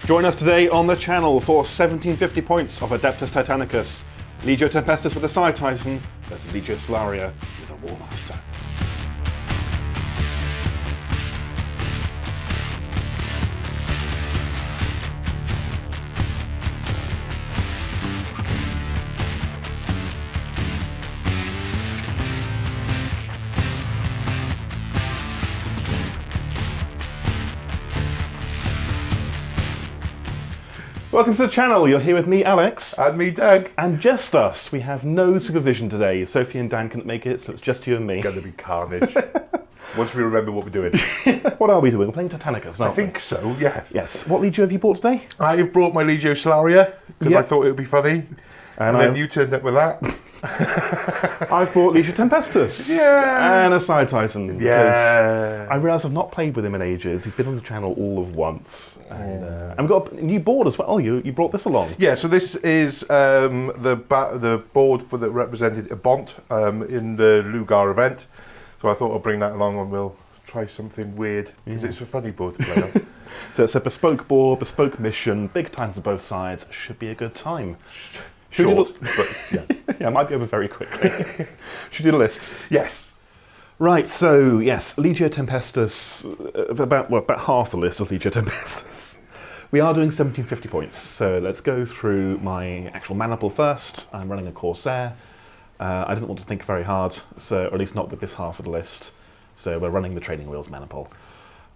Join us today on the channel for 1750 points of Adeptus Titanicus, Legio Tempestus with a Side Titan versus Legio Solaria with a Warmaster. Welcome to the channel. You're here with me, Alex. And me, Doug. And just us. We have no supervision today. Sophie and Dan couldn't make it, so it's just you and me. Going to be carnage. Once we remember what we're doing. What are we doing? We're playing Titanicus, aren't we? I think so, yes. Yes. What Legio have you bought today? I've brought my Legio Solaria, because I thought it would be funny. And then you turned up with that. I've bought Legio Tempestus. Yeah. And a Side Titan. Yeah. I realise I've not played with him in ages. He's been on the channel all of once. And we've got a new board as well. Oh, you brought this along. Yeah, so this is the board that represented Bont in the Lugar event. So I thought I'll bring that along and we'll try something weird, because it's a funny board to play on. So it's a bespoke board, bespoke mission, big times on both sides. Should be a good time. Short, but yeah. Yeah, it might be over very quickly. Should we do the lists? Yes. Right, so yes, Legio Tempestus, about half the list of Legio Tempestus. We are doing 1750 points, so let's go through my actual mana pool first. I'm running a Corsair. I didn't want to think very hard, so or at least not with this half of the list. So we're running the Training Wheels mana pool.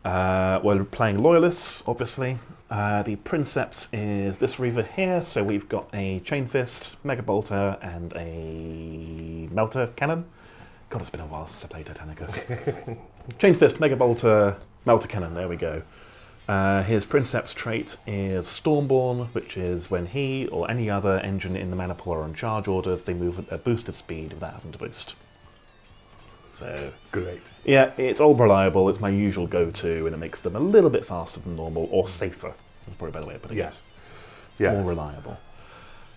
We're playing Loyalists, obviously. The Princeps is this Reaver here, so we've got a Chain Fist, Mega Bolter, and a Melter Cannon. God, it's been a while since I played Titanicus. Chain Fist, Mega Bolter, Melter Cannon, there we go. His Princeps trait is Stormborn, which is when he or any other engine in the mana pool are on charge orders, they move at a boosted speed without having to boost. So, great. Yeah, it's all reliable, it's my usual go-to, and it makes them a little bit faster than normal, or safer. That's probably a better way of putting it. Yes. More reliable.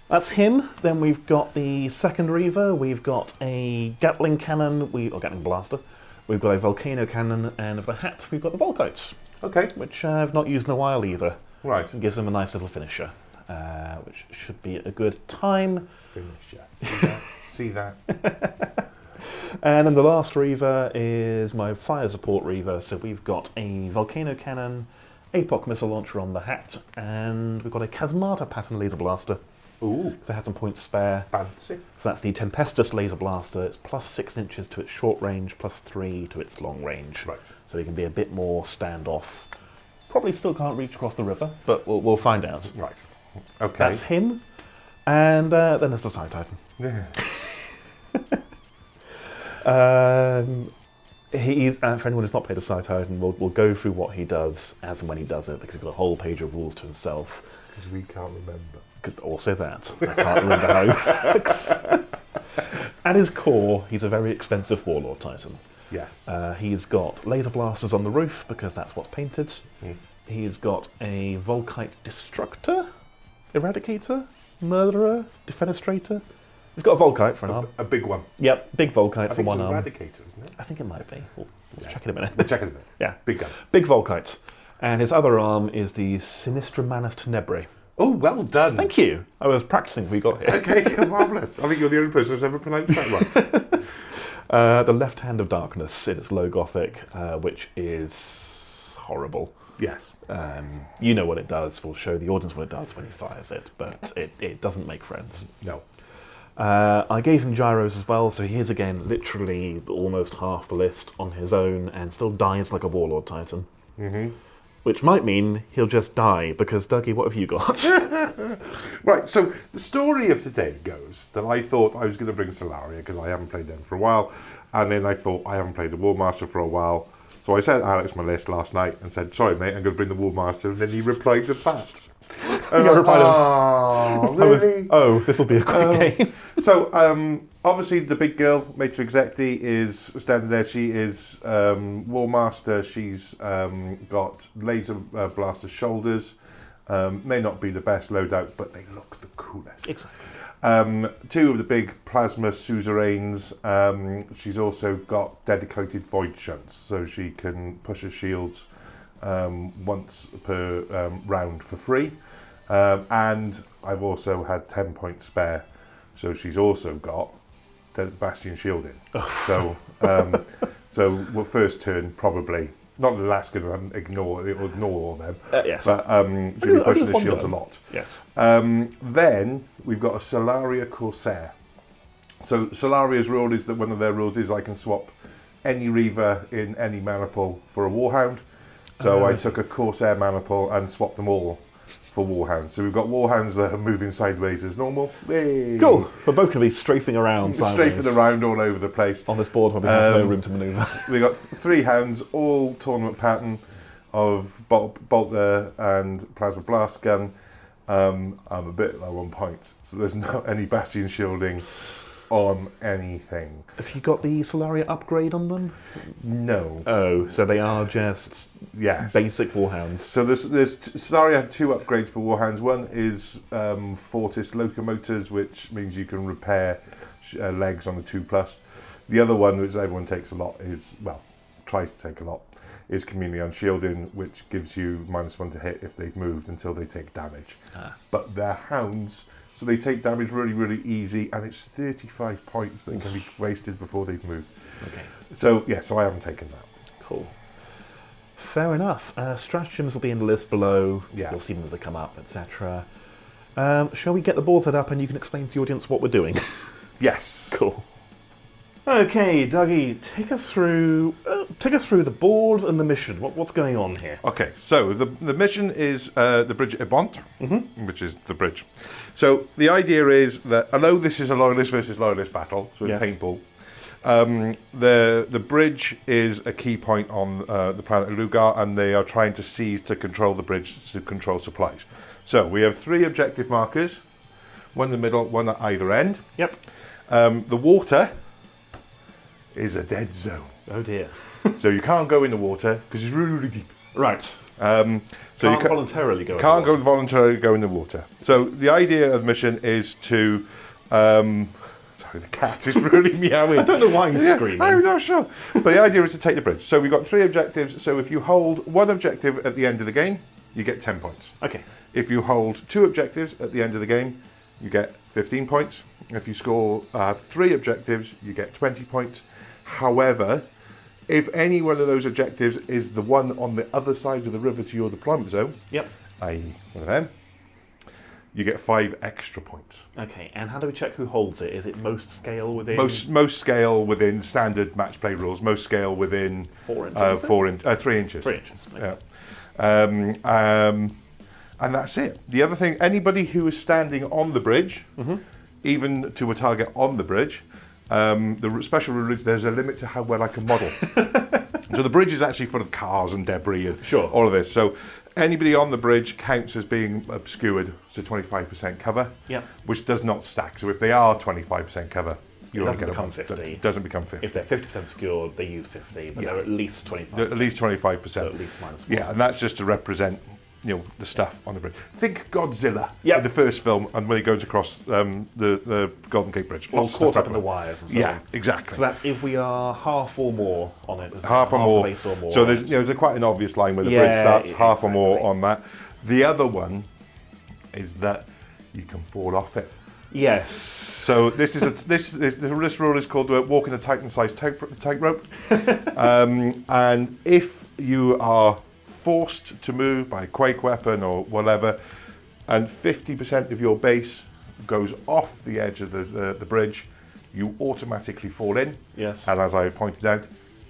That's him. Then we've got the second Reaver, we've got a Gatling Cannon, or Gatling Blaster, we've got a Volcano Cannon, and of the hat we've got the Volkite. Okay. Which I've not used in a while either. Right. It gives them a nice little finisher, which should be a good time. Finisher. See that? See that? And then the last Reaver is my fire support Reaver. So we've got a Volcano Cannon, APOC missile launcher on the hat, and we've got a Casmata pattern laser blaster. Ooh. So I had some points spare. Fancy. So that's the Tempestus laser blaster. It's plus 6 inches to its short range, plus 3 to its long range. Right. So it can be a bit more standoff. Probably still can't reach across the river, but we'll find out. Right. Okay. That's him. And then there's the Side Titan. Yeah. He's for anyone who's not played a Side Titan, we'll go through what he does as and when he does it, because he's got a whole page of rules to himself. Because we can't remember. Also that. I can't remember how he works. At his core, he's a very expensive Warlord Titan. Yes. He's got laser blasters on the roof, because that's what's painted. Mm. He's got a Volkite Destructor, Eradicator, Murderer, Defenestrator. He's got a Volkite for an arm. A big one. Yep, big Volkite for one arm. I think it's Eradicator, isn't it? I think it might be. We'll check it in a minute. We'll check it in a minute. Yeah. Big gun. Big Volkite. And his other arm is the Sinistra Manus Tenebrae. Oh, well done. Thank you. I was practicing before we got here. Okay, marvellous. I think you're the only person who's ever pronounced that right. The Left Hand of Darkness in its low Gothic, which is horrible. Yes. You know what it does. We'll show the audience what it does when he fires it, but it doesn't make friends. No. I gave him gyros as well, so he is again literally almost half the list on his own and still dies like a Warlord Titan. Mm-hmm. Which might mean he'll just die, because Dougie, what have you got? Right, so the story of today goes that I thought I was going to bring Solaria, because I haven't played them for a while, and then I thought I haven't played the Warmaster for a while, so I sent Alex my list last night and said, sorry mate, I'm going to bring the Warmaster, and then he replied with that. Oh, really? Oh, this will be a quick game. So, obviously the big girl, Matrix Ecti, is standing there. She is Warmaster. She's got laser blaster shoulders. May not be the best loadout, but they look the coolest. Exactly. Two of the big plasma suzerains. She's also got dedicated void shunts, so she can push her shields once per round for free. And I've also had 10 points spare, so she's also got Bastion shielding. So, well, first turn probably not the last because it'll ignore all them. Yes, but she'll be pushing the shields a lot. Yes. Then we've got a Solaria Corsair. So Solaria's rule is that one of their rules is I can swap any Reaver in any maniple for a Warhound. So I took a Corsair maniple and swapped them all for Warhounds. So we've got Warhounds that are moving sideways as normal. Yay. Cool. We're both going to be strafing around sideways. Strafing around all over the place. On this board where we have no room to manoeuvre. We got 3 hounds, all tournament pattern of bolter and plasma blast gun. I'm a bit low on points, so there's not any bastion shielding on anything. Have you got the Solaria upgrade on them? No. Oh, so they are just basic Warhounds. So there's Solaria have 2 upgrades for Warhounds. One is Fortis locomotives, which means you can repair legs on the 2+. The other one, which everyone takes a lot, tries to take a lot, is Community Unshielding, which gives you -1 to hit if they've moved until they take damage. But they're hounds, so they take damage really, really easy, and it's 35 points that can be wasted before they've moved. Okay. So I haven't taken that. Cool. Fair enough. Stratagems will be in the list below. Yeah. We'll see them as they come up, etc. Shall we get the board set up and you can explain to the audience what we're doing? Yes. Cool. Okay, Dougie, take us through the board and the mission. What's going on here? Okay, so the mission is the Bridge at Ebont, which is the bridge. So the idea is that although this is a loyalist versus loyalist battle, so it's paintball, the bridge is a key point on the planet Lugar, and they are trying to seize to control the bridge to control supplies. So we have 3 objective markers, one in the middle, one at either end. Yep. The water is a dead zone. Oh dear. So you can't go in the water because it's really, really deep. Right. So can't voluntarily go. Can't go voluntarily go in the water. So the idea of the mission is to. Sorry, the cat is really meowing. I don't know why he's screaming. I'm not sure. But the idea is to take the bridge. So we've got 3 objectives. So if you hold 1 objective at the end of the game, you get 10 points. Okay. If you hold 2 objectives at the end of the game, you get 15 points. If you score 3 objectives, you get 20 points. However, if any one of those objectives is the one on the other side of the river to your deployment zone, i.e. one of them, you get 5 extra points. Okay, and how do we check who holds it? Is it most scale within? Most scale within standard match play rules. Most scale within 4 inches. 3 inches. 3 inches. Okay. Yeah. And that's it. The other thing, anybody who is standing on the bridge, even to a target on the bridge, the special rule is there's a limit to how well I can model. So the bridge is actually full of cars and debris and all of this. So anybody on the bridge counts as being obscured, so 25% cover, which does not stack. So if they are 25% cover, it doesn't become 50. It doesn't become 50. If they're 50% obscured, they use 50, but they're at least 25%. At least 25%. So at least -1. Yeah, and that's just to represent the stuff on the bridge. Think Godzilla in the first film, and when he goes across the Golden Gate Bridge. All caught up in the wires and so on. Yeah, exactly. So that's if we are half or more on it. Half or more. Base or more. So there's quite an obvious line where the bridge starts, half or more on that. The other one is that you can fall off it. Yes. So this rule is called walking a Titan-sized tightrope. And if you are forced to move by a quake weapon or whatever, and 50% of your base goes off the edge of the bridge, you automatically fall in. Yes. And as I pointed out,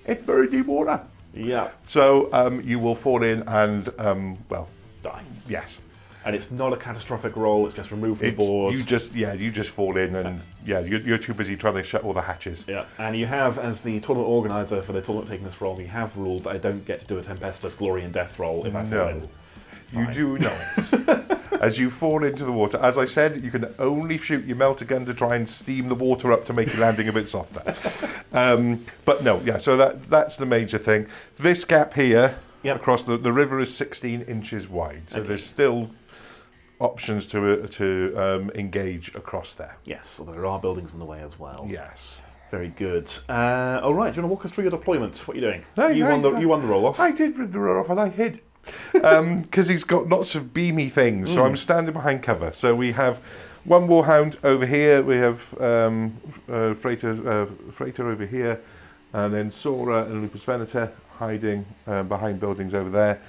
it's very deep water. Yeah. So you will fall in and, die. Yes. And it's not a catastrophic roll, it's just remove from the board. You just fall in and you're too busy trying to shut all the hatches. Yeah, and you have, as the tournament organiser for the tournament taking this role, you have ruled that I don't get to do a Tempestus Glory and Death roll if I fall in. You do not. As you fall into the water, as I said, you can only shoot your melter gun to try and steam the water up to make your landing a bit softer. But no, so that's the major thing. This gap here across the river is 16 inches wide, so there's still options to engage across there. Yes, so there are buildings in the way as well. Yes. Very good. All right, do you want to walk us through your deployment? What are you doing? No, you won the roll-off. I did win the roll-off and I hid. Because he's got lots of beamy things, so I'm standing behind cover. So we have one Warhound over here, we have Freighter over here, and then Sora and Lupus Venator hiding behind buildings over there.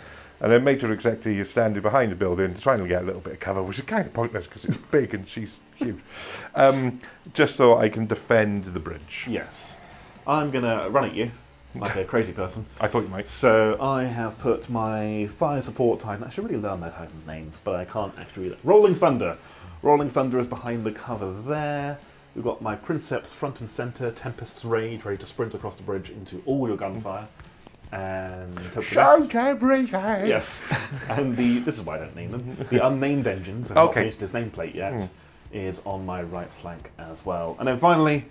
And then Major Execti is standing behind a building trying to get a little bit of cover, which is kind of pointless because it's big and she's huge. Just so I can defend the bridge. Yes. I'm going to run at you like a crazy person. I thought you might. So I have put my fire support titan. I should really learn their titans' names, but I can't actually read it. Rolling Thunder. Rolling Thunder is behind the cover there. We've got my Princeps front and centre, Tempest's Rage, ready to sprint across the bridge into all your gunfire. And shout everything! Yes. And this is why I don't name them. The unnamed engines, I've not finished his nameplate yet, is on my right flank as well. And then finally,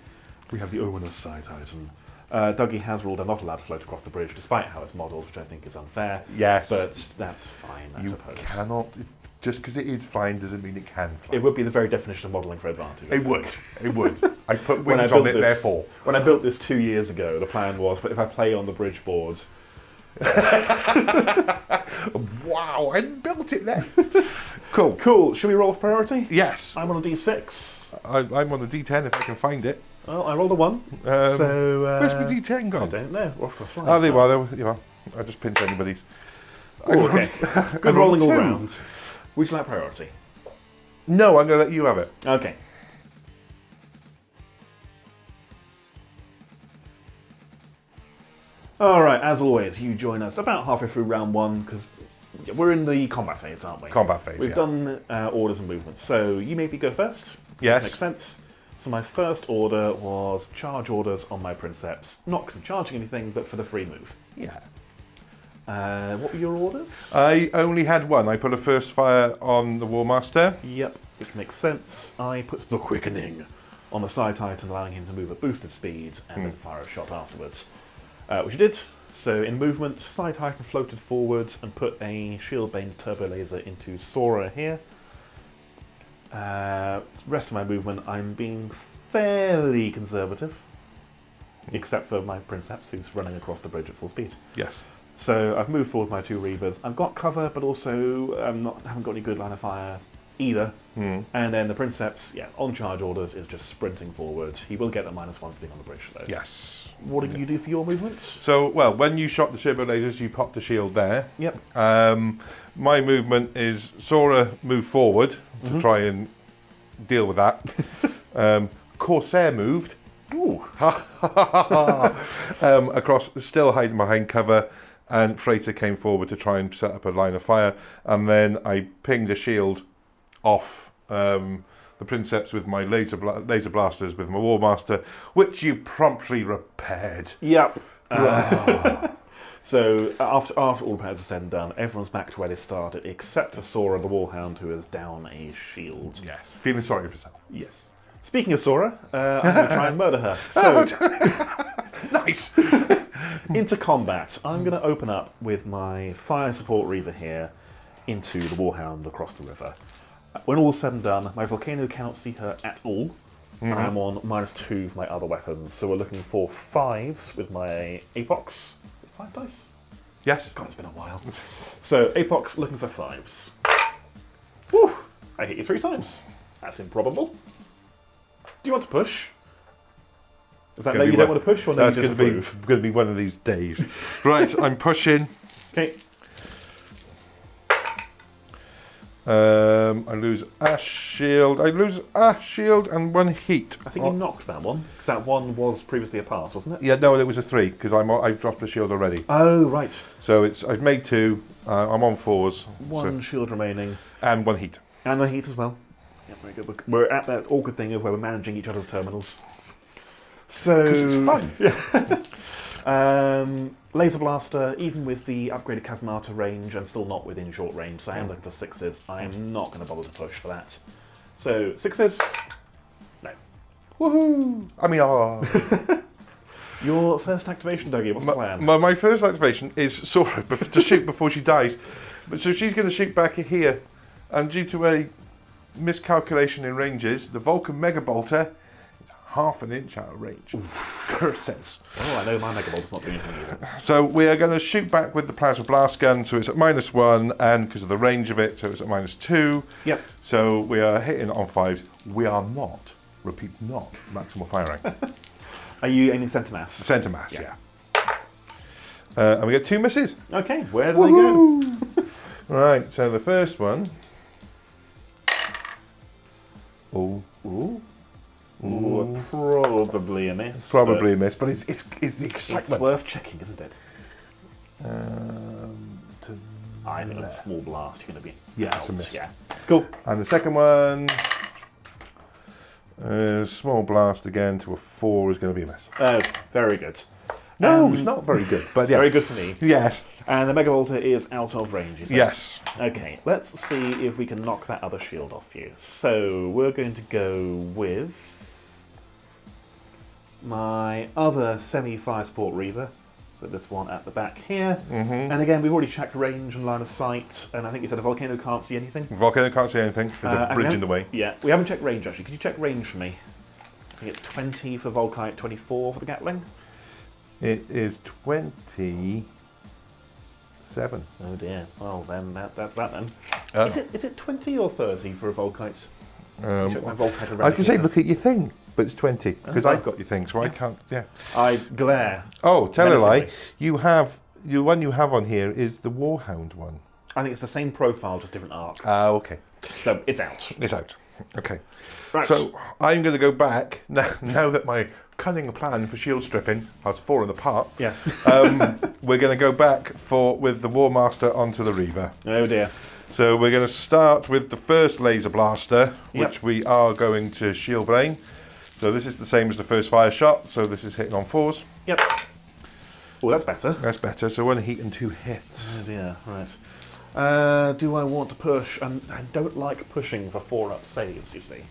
we have the ominous Side Titan. Dougie has ruled I'm not allowed to float across the bridge, despite how it's modelled, which I think is unfair. Yes. But that's fine, I suppose. You cannot, just because it is fine doesn't mean it can fly. It would be the very definition of modelling for advantage. It would. I put wings on it, therefore. When I built this 2 years ago, the plan was, but if I play on the bridge board... Wow, I built it there. Cool. Cool. Should we roll for priority? Yes. I'm on a D6. I'm on a D10 if I can find it. Well, I rolled a 1. Where's my D10 gone? I don't know. We're off to a fly. Oh, there you are. I just pinched anybody's. Oh, okay. Good rolling all round. Would you like priority? No, I'm going to let you have it. Okay. Alright, as always, you join us about halfway through round 1, because we're in the combat phase, aren't we? Combat phase, We've done orders and movements, so you maybe go first? Yes. Makes sense. So my first order was charge orders on my Princeps, not because I'm charging anything, but for the free move. Yeah. What were your orders? I only had one. I put a first fire on the Warmaster. Yep, which makes sense. I put the quickening on the Side Titan, allowing him to move at boosted speed, and then fire a shot afterwards. Which he did. So in movement, Side Titan floated forward and put a Shield Bane Turbo Laser into Sora here. Rest of my movement, I'm being fairly conservative, except for my Princeps, who's running across the bridge at full speed. Yes. So I've moved forward my 2 Reavers. I've got cover, but also haven't got any good line of fire either. And then the Princeps, on charge orders, is just sprinting forward. He will get the -1 for being on the bridge, though. Yes. What did you do for your movements? So, well, when you shot the turbo lasers, you popped the shield there. Yep. My movement is Sora move forward to try and deal with that. Corsair moved. Ooh. Across, still hiding behind cover, and Freighter came forward to try and set up a line of fire, and then I pinged a shield off the Princeps with my laser blasters with my Warmaster, which you promptly repaired. Yep. So after all repairs are said and done, everyone's back to where they started, except for Sora the Warhound, who is down a shield. Yes. Feeling sorry for yourself. Yes. Speaking of Sora, I'm going to try and murder her. So, nice. Into combat, I'm going to open up with my fire support Reaver here into the Warhound across the river. When all's said and done, my Volcano cannot see her at all, and I'm on -2 for my other weapons. So we're looking for 5s with my Apox. 5 dice? Yes. God, it's been a while. So Apox looking for 5s. Whew! I hit you 3 times. That's improbable. Do you want to push? Is that no, you don't want to push, or no, that's you going to be one of these days. Right, I'm pushing. Okay. I lose a shield. And 1 heat. I think you knocked that one, because that one was previously a pass, wasn't it? Yeah, no, it was a 3, because I've dropped a shield already. Oh, right. So I've made 2. I'm on 4s. 1 shield remaining. And 1 heat. And a heat as well. Yeah, very good. We're at that awkward thing of where we're managing each other's terminals. So, because it's fun. Yeah. Laser blaster, even with the upgraded Casmata range, I'm still not within short range, so I am looking for 6s. I am not going to bother to push for that. So, 6s? No. Woohoo! I mean, Your first activation, Dougie, what's the plan? My first activation is Sora to shoot before she dies. But so she's going to shoot back here, and due to a miscalculation in ranges, the Vulcan Mega Bolter is half an inch out of range. Curses. Oh, I know my Mega Bolt's not doing anything either. So we are going to shoot back with the plasma blast gun, so it's at -1, and because of the range of it, so it's at -2. Yep. So we are hitting on 5s. We are not, repeat, not maximal firing. Are you aiming centre mass? Centre mass, yeah. And we get 2 misses. Okay, where do they go? Right, so the first one. Oh. Ooh, probably a miss. Probably a miss, but it's the excitement. It's worth checking, isn't it? To I think that's a small blast. You're going to be Yeah, it's a out. miss. Yeah. Cool. And the second one, small blast again to a 4 is going to be a miss. Oh, very good. No, it's not very good, but yeah. Very good for me. Yes. And the Mega Bolter is out of range, you said? Yes. Okay, let's see if we can knock that other shield off you. So we're going to go with my other semi-fire support Reaver. So this one at the back here. And again, we've already checked range and line of sight, and I think you said a Volcano can't see anything. Volcano can't see anything. There's a bridge in the way. Yeah, we haven't checked range actually. Could you check range for me? I think it's 20 for Volkite, 24 for the Gatling. It is 27. Oh dear. Well then, that's that then. Oh. Is it 20 or 30 for a Volkite? Check my Volkite I was going to say, eradicator. look at your thing, but it's 20 because Okay. I've got your thing, so I can't. Yeah. I glare. Oh, tell a lie. Menacingly. You have the one you have on here is the Warhound one. I think it's the same profile, just different arc. Ah, okay. So it's out. It's out. Okay. Right. So I'm going to go back now that my cunning plan for shield stripping has fallen apart. Yes. We're going to go back with the Warmaster onto the Reaver. Oh dear. So we're going to start with the first laser blaster, Yep. which we are going to shield brain. So this is the same as the first fire shot. So this is hitting on 4s. Yep. Oh, that's better. That's better. So 1 heat and 2 hits. Oh dear. Right. Do I want to push? I don't like pushing for 4-up saves, you see.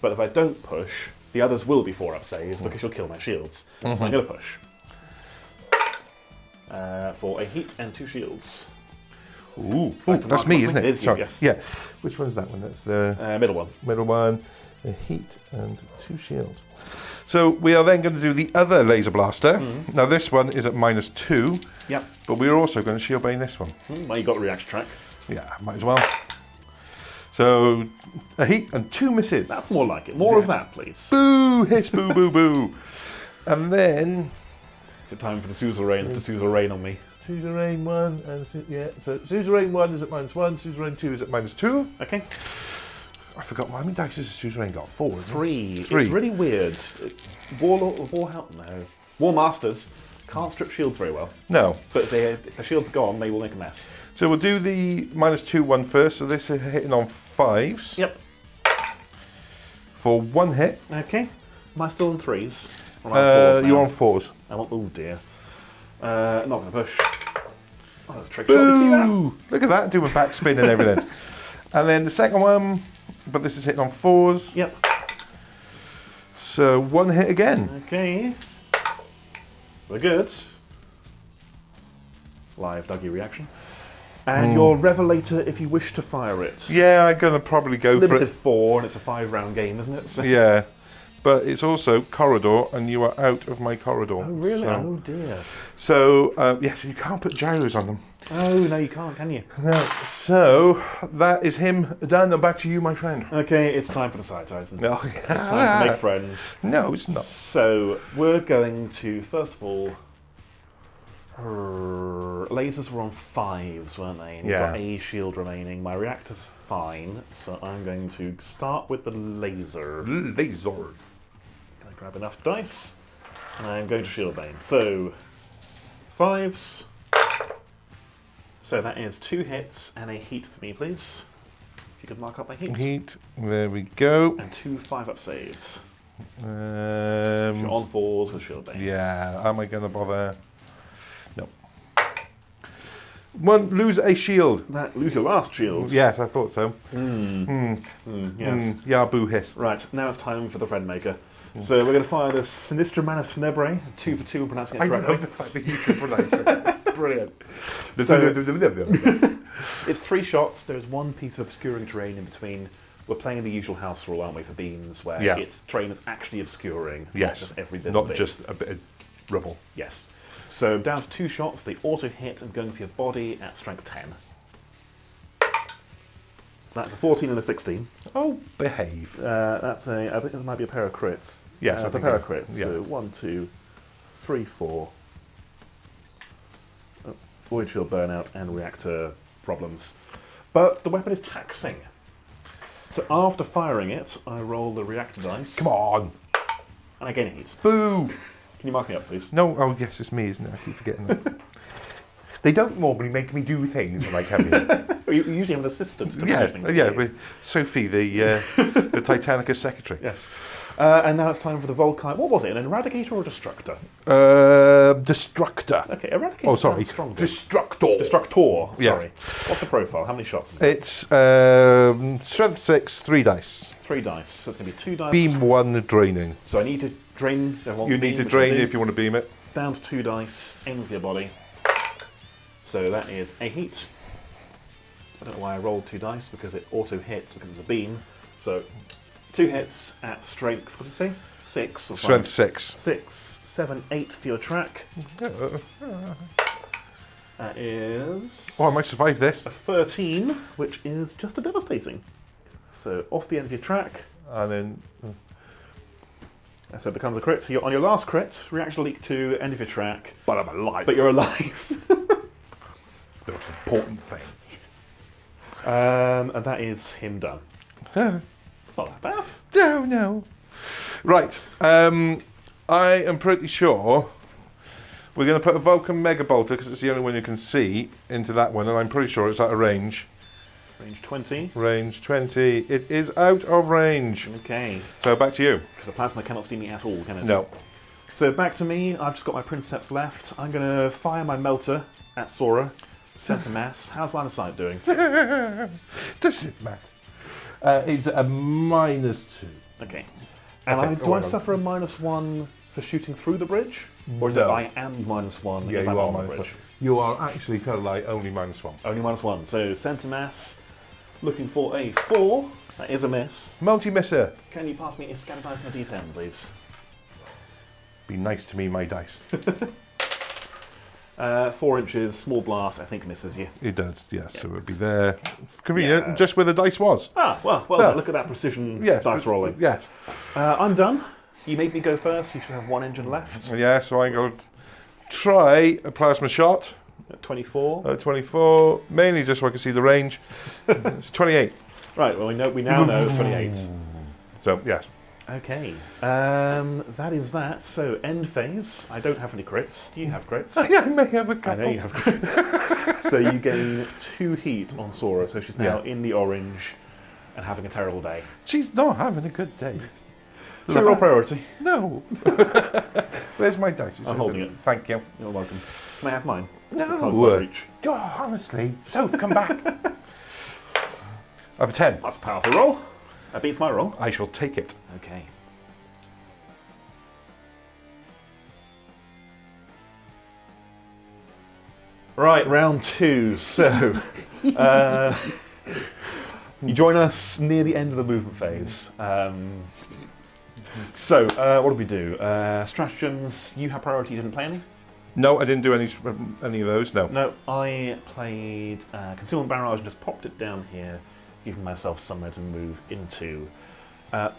But if I don't push, the others will be 4-up saves because you'll kill my shields. So I'm going to push. For a heat and 2 shields. Ooh, Right, that's mark me, my isn't point. it? It is you, Sorry. yes. Yeah. Which one's that one? That's the Middle one. middle one. A heat and 2 shields. So we are then going to do the other laser blaster. Now this one is at -2, Yep. but we're also going to shield brain this one. Well, you got reaction track. Yeah, might as well. So a heat and 2 misses. That's more like it. More of that, please. Boo! Hiss! Boo! Boo! Boo! And then Is it time for the suzerains to suzerain on me? suzerain 1 and so suzerain 1 is at -1. Suzerain 2 is at -2. Okay. I forgot how many dice has suzerain got? 4. isn't it? 3. Three. It's really weird. Warmasters can't strip shields very well. No. But if the shield's gone, they will make a mess. So we'll do the -2 one first. So this is hitting on 5s Yep. for 1 hit. Okay. Am I still on 3s? Or am I on 4s now? You're on 4s. Oh dear. Not going to push. Oh, that's a trick shot. You see that? Ooh, look at that, doing backspin and everything. And then the second one, but this is hitting on 4s. Yep. So 1 hit again. Okay. We're good. Live Dougie reaction. And your Revelator if you wish to fire it. Yeah, I'm gonna probably go for Limited it. 4 and it's a 5-round game, isn't it? So Yeah, but it's also corridor, and you are out of my corridor. Oh really? So, Oh dear. yes, you can't put gyros on them. Oh no, you can't, can you? No. So that is him done. And back to you, my friend. Okay, it's time for the side Tyson. No, It's time to make friends. No, it's not. So we're going to first of all. Lasers were on 5s, weren't they? And Yeah. you've got a shield remaining. My reactor's fine, so I'm going to start with the laser. Lasers. Can I grab enough dice? And I'm going to shield bane. So 5s. So that is 2 hits and a heat for me, please. If you could mark up my heat. Heat. There we go. And 2 5-up saves. If you're on 4s with shield bane. Yeah. Am I gonna bother? No. Lose a shield. That lose your last shield. Yes, I thought so. Yes. Yeah, boo hiss. Right, now it's time for the friend maker. So we're going to fire the Sinistra Manus Tenebrae, 2 for 2, I'm pronouncing it I correctly. love the fact that you can pronounce it. Brilliant. So- It's 3 shots. There is 1 piece of obscuring terrain in between we're playing the usual house rule, aren't we, for beans, where Yeah. its terrain is actually obscuring, not Yes. just every little Not bit. just a bit of rubble. Yes. So down to 2 shots, they auto hit and going for your body at strength 10. So that's a 14 and a 16. Oh, behave. That's I think there might be a pair of crits. Yes, I it's a think pair of it- crits. yeah. So 1, 2, 3, 4. Oh, void shield burnout and reactor problems. But the weapon is taxing. So after firing it, I roll the reactor dice. Come on. And I gain a heat. Boo. Can you mark me up, please? No, oh yes, it's me, isn't it? I keep forgetting that. They don't normally make me do things when I come in. You usually have an assistant to manage things. Yeah, don't you? with Sophie, the Titanicus secretary. Yes. And now it's time for the Volkite. What was it, an Eradicator or a Destructor? Destructor. Okay, Eradicator Oh, sorry. sounds stronger. Destructor. Destructor, Yeah. sorry. What's the profile? How many shots is it? It's strength 6, 3 dice. 3 dice. So it's going to be 2 dice. Beam 1 draining. So I need to drain. You need to drain if you want to beam it. Down to 2 dice. Aim with your body. So that is a heat. I don't know why I rolled 2 dice, because it auto hits because it's a beam. So 2 hits at strength. What did you say? 6 or 5? Strength 6. 6, 7, 8 for your track. That is Oh, I might survive this. a 13, which is just a devastating. So off the end of your track. And then So it becomes a crit. So you're on your last crit, reaction leak 2, end of your track. but I'm alive. But you're alive. the most important thing. And that is him done. It's not that bad. No. Right. I am pretty sure we're going to put a Vulcan Mega Bolter, because it's the only one you can see, into that one, and I'm pretty sure it's out of range. Range 20. Range 20. It is out of range. Okay. So back to you. Because the plasma cannot see me at all, can it? No. So back to me. I've just got my Princeps left. I'm going to fire my melter at Sora. Center mass. How's line of sight doing? Does it matter? It's a -2. Okay. And Okay, do I hang on. suffer a -1 for shooting through the bridge? Or is it No. I am -1 Yeah, if you I'm are on the -1. bridge? You are actually, tell a lie, only -1. Only -1. So center mass. Looking for a 4. That is a miss. Multi-misser. Can you pass me a scatter dice and a D10, please? Be nice to me, my dice. 4 inches, small blast, I think misses you. It does, yes. Yeah, So it would be it's- there. Convenient, Yeah. just where the dice was. Ah, well Yeah. done. Look at that precision Yes. dice rolling. Yes. I'm done. You made me go first. You should have 1 engine left. Yeah, so I'm going to try a plasma shot. At 24. 24, mainly just so I can see the range. It's 28. Right, well, we now know it's 28. So, yes. Okay. That is that. So, end phase. I don't have any crits. Do you have crits? Yeah, I may have a I couple. know you have crits. So you gain 2 heat on Sora, so she's now Yeah. in the orange and having a terrible day. She's not having a good day. So roll priority. No. Where's my dice? I'm holding it. Thank you. You're welcome. Can I have mine? No. It's a card quite reach. Oh, honestly, Soph, come back. I have a 10. That's a powerful roll. That beats my roll. I shall take it. Okay. Right, round 2. So, you join us near the end of the movement phase. What did we do? Stratagems, you have priority, you didn't play any? No, I didn't do any of those, no. No, I played Concealment Barrage and just popped it down here, giving myself somewhere to move into.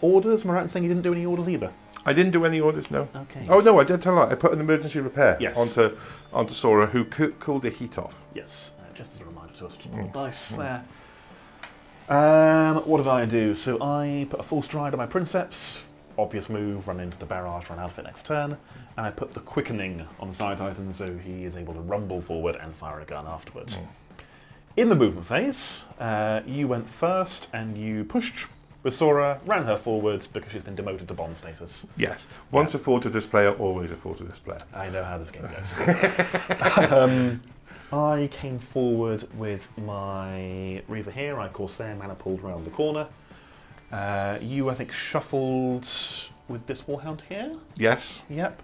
Orders, am I right in saying you didn't do any orders either? I didn't do any orders, no. Okay. Oh, no, I did tell her. I put an emergency repair Yes. onto Sora, who cooled the heat off. Yes, just as a reminder to us, just roll dice there. What did I do? So I put a full stride on my Princeps, obvious move, run into the barrage, run out of it next turn, and I put the quickening on the Side Titan so he is able to rumble forward and fire a gun afterwards. In the movement phase, you went first and you pushed with Sora, ran her forward because she's been demoted to bomb status. Yes. Once a Fortitude player, always a Fortitude player. I know how this game goes. I came forward with my Reaver here. I Corsair mana pulled around the corner. You, I think, shuffled with this Warhound here. Yes. Yep.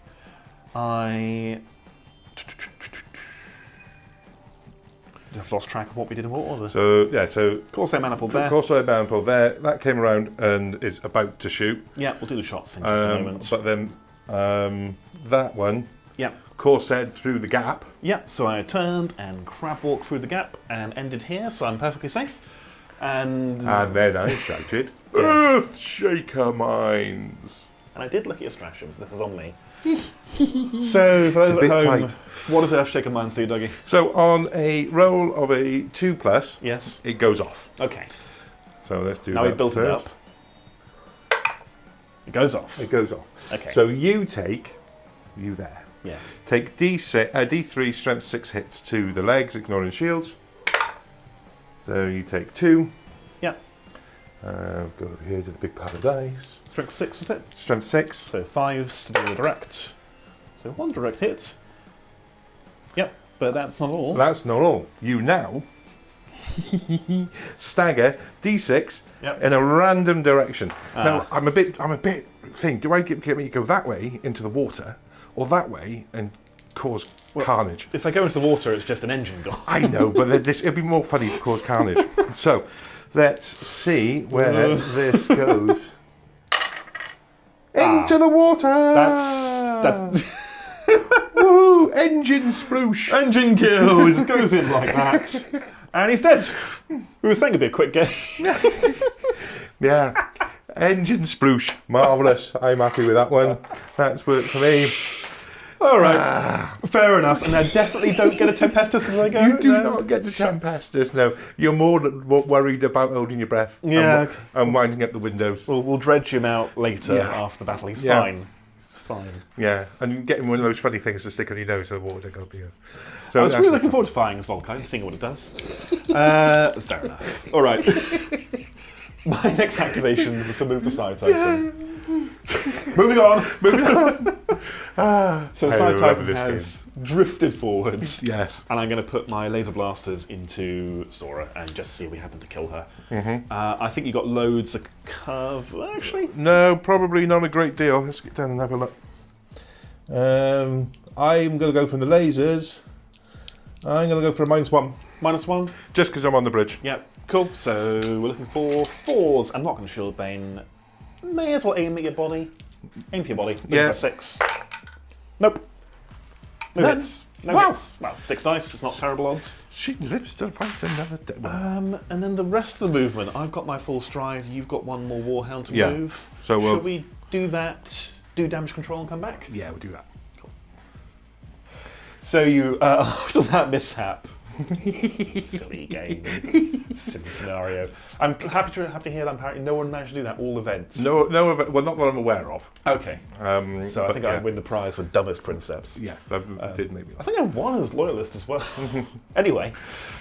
I've lost track of what we did in what order. So yeah, so Corsair Maniple there. Corsair Maniple there. That came around and is about to shoot. Yeah, we'll do the shots in just a moment. But then that one. Yeah. Corsair through the gap. Yeah. So I turned and crab walked through the gap and ended here, so I'm perfectly safe. And then I shouted, "Earth Shaker Mines!" And I did look at your stratagems. This is on me. So for those at home, tight. what does Earth Shaker Mines do, Dougie? So on a roll of a 2+, Yes. it goes off. Okay. So let's do Now that we built it first. up. It goes off. It goes off. Okay. So you there. Yes. Take D3 strength 6 hits to the legs, ignoring shields. So you take 2. Yeah. Go over here to the big pile of dice. Strength 6 was it? Strength 6. So 5s to do the direct. So 1 direct hit. Yep, but that's not all. That's not all. You now stagger D6 in a random direction. Now I'm a bit think. Do I get me to go that way into the water, or that way and cause carnage? If I go into the water, it's just an engine gone. I know, but it'd be more funny to cause carnage. So let's see where this goes. Into the water! That's Woo! Engine sploosh! engine kill. It just goes in like that, and he's dead. We were saying it'd be a quick game. Yeah. Engine sploosh. Marvellous. I'm happy with that one. That's worked for me. All right, fair enough. And I definitely don't get a Tempestus as I go. You do not get the Tempestus, no. You're more worried about holding your breath. Yeah. And winding up the windows. We'll dredge him out later after the battle. He's fine. He's fine. Yeah, and getting one of those funny things to stick on your nose so the water don't go up your nose. So I was really looking forward to firing as Volkite, seeing what it does. Fair enough. All right. My next activation was to move the Side Titan. Moving on. So the Side Titan has drifted forwards. Yes. And I'm going to put my laser blasters into Sora and just see if we happen to kill her. I think you got loads of curve, actually. No, probably not a great deal. Let's get down and have a look. I'm going to go from the lasers. I'm going to go for a -1. -1? Just because I'm on the bridge. Yep. Cool. So we're looking for 4s. I'm not going to Shield Bane. May as well aim at your body. Aim for your body. Looking for a 6. Nope. No hits. No hits. Well, 6 dice. It's not terrible odds. She lives to fight another day. And then the rest of the movement. I've got my full stride. You've got one more Warhound to move. So should we do that? Do damage control and come back? Yeah, we'll do that. Cool. So you after that mishap. Silly game, silly scenario. I'm happy to hear that. Apparently, no one managed to do that all events. No, well, not that I'm aware of. Okay. So I think I win the prize for dumbest princeps. Yes, that did make me laugh. I think I won as loyalist as well. Anyway,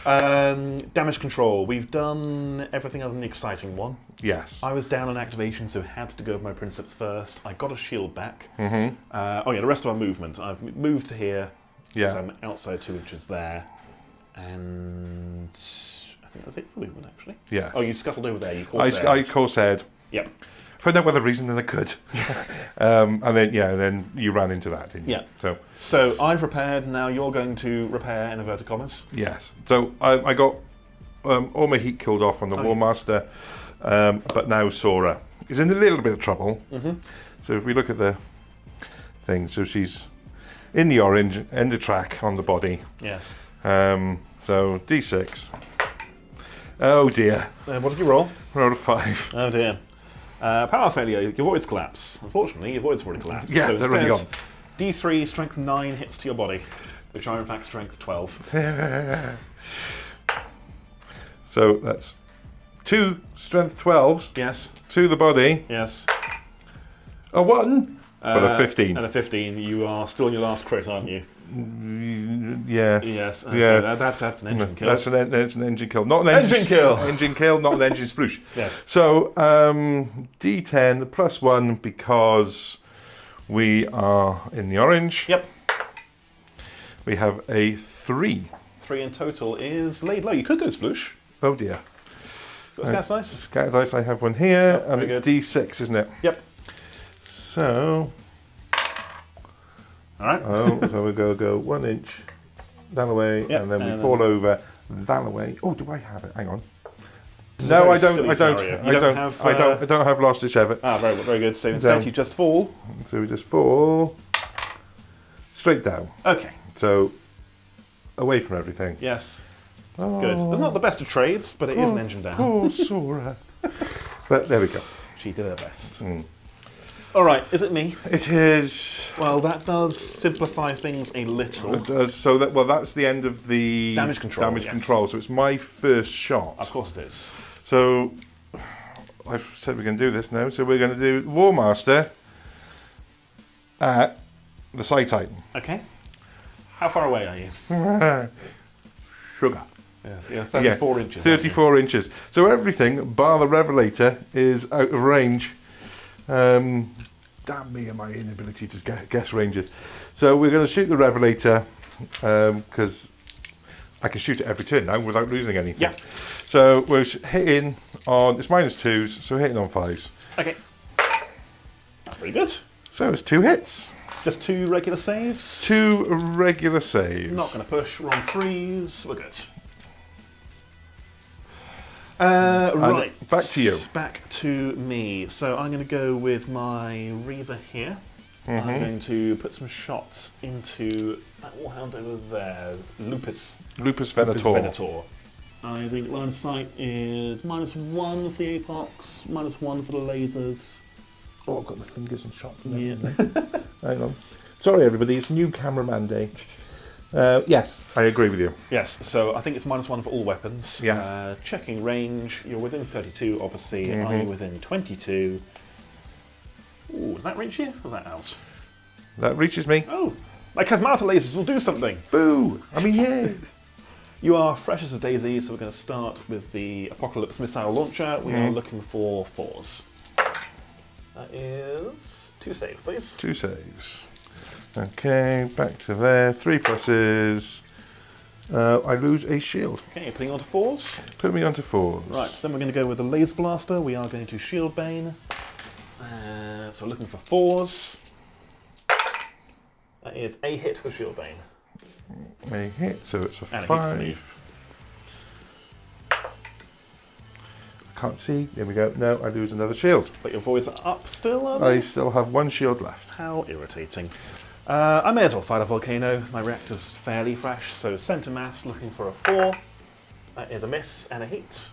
damage control. We've done everything other than the exciting one. Yes. I was down on activation, so had to go with my princeps first. I got a shield back. The rest of our movement. I've moved to here. Yeah. So I'm outside 2 inches there. And I think that's it for movement, actually. Yeah. Oh, you scuttled over there. You Corsaired. I Corsaired. Yep. For no other reason than I could. And then you ran into that, didn't you? Yeah. So I've repaired. Now you're going to repair in inverted commas. Yes. So I got all my heat killed off on the Warmaster, but now Sora is in a little bit of trouble. So if we look at the thing, so she's in the orange, end of track on the body. Yes. So D6. Oh dear. What did you roll? Rolled a 5. Oh dear. Power failure. Your voids collapse. Unfortunately, your voids have already collapsed. Yes, so they're already gone. D3 strength 9 hits to your body, which are in fact strength 12. So that's 2 strength 12s. Yes. To the body. Yes. A 1. But a 15. And a 15. You are still in your last crit, aren't you? Yes. Yes. Okay. Yeah. That's an engine kill. That's an engine kill. Not an engine kill. Engine kill, not an engine sploosh. Yes. So D10 plus 1 because we are in the orange. Yep. We have a 3. 3 in total is laid low. You could go sploosh. Oh dear. Got a scat dice? Scat dice, I have one here, and it's good. D6, isn't it? Yep. So. All right. So we go 1 inch down the way, Yep, and then we fall over that away. Oh, do I have it? Hang on. This is a No, very I don't. silly I don't. scenario. I You don't. have, I don't have Last Ditch Effort. Ah, very good. So instead, No. you just fall. So we just fall straight down. Okay. So away from everything. Yes. Oh, Good. That's not the best of trades, but it is an engine down. Oh, Sora. But there we go. She did her best. Mm. All right, is it me? It is. Well, that does simplify things a little. It does. So that that's the end of the Damage control, Damage yes. control. So it's my first shot. Of course it is. So I've said we're going to do this now. So we're going to do Warmaster at the Side Titan. Okay. How far away are you? Sugar. Yes, yeah, 34 inches. 34 inches. So everything, bar the Revelator, is out of range. Damn me and my inability to guess ranges. So we're going to shoot the Revelator because I can shoot it every turn now without losing anything. Yeah. So we're hitting on, it's -2s, so we're hitting on 5s. Okay. That's pretty good. So it's 2 hits. Just 2 regular saves. 2 regular saves. Not going to push. We're on 3s. We're good. Right. back to you. Back to me. So I'm going to go with my Reaver here. I'm going to put some shots into that warhound over there, Lupus Venator. Venator. I think line of sight is -1 for the Apox, -1 for the lasers. Oh, I've got the fingers and shots. Yeah. Hang on. Sorry, everybody. It's new cameraman day. Yes, I agree with you. Yes, so I think it's -1 for all weapons. Yeah. Checking range, you're within 32, obviously. I'm within 22. Ooh, does that reach you? Or is that out? That reaches me. Oh, my Chasmata lasers will do something. Boo! I mean, yeah. You are fresh as a daisy, so we're going to start with the Apocalypse missile launcher. We are looking for 4s. That is 2 saves, please. 2 saves. Okay, back to there. 3 pluses. I lose a shield. Okay, putting on to 4s. Put me onto 4s. Right, so then we're going to go with the Laser Blaster. We are going to Shield Bane. So looking for 4s. That is a hit with Shield Bane. A hit, so it's a And a 5. hit Can't see. There we go. No, I lose another shield. But your voice are up still, are I they? still have 1 shield left. How irritating. I may as well fight a volcano. My reactor's fairly fresh, so centre mass looking for a 4. That is a miss and a hit.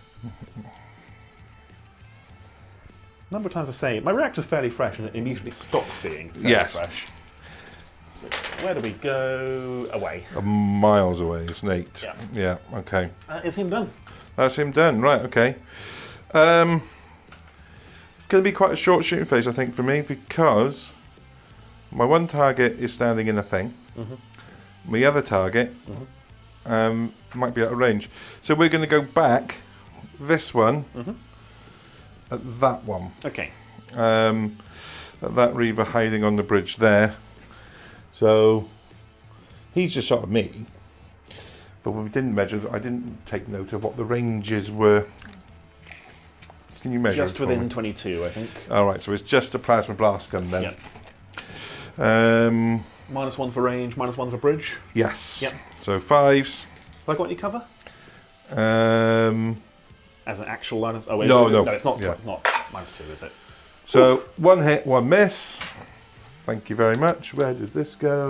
Number of times I say, my reactor's fairly fresh and it immediately stops being fairly fresh. So where do we go? Away. Miles away, it's an 8. Yeah. Yeah, okay. That is him done. That's him done, right, okay. It's going to be quite a short shooting phase, I think, for me, because my one target is standing in a thing. My other target might be out of range. So we're going to go back, this one, at that one. Okay. At that Reaver hiding on the bridge there. So he's just shot at me. But we didn't measure, I didn't take note of what the ranges were. Can you measure Just it for within me? 22, I think. Alright, so it's just a plasma blast gun then. Yep. -1 for range, -1 for bridge. Yes. Yep. So 5s. Have I got any cover? As an actual line of... Oh, wait, No, wait, no. No, it's not, Yeah. it's not -2, is it? So 1 hit, 1 miss. Thank you very much. Where does this go?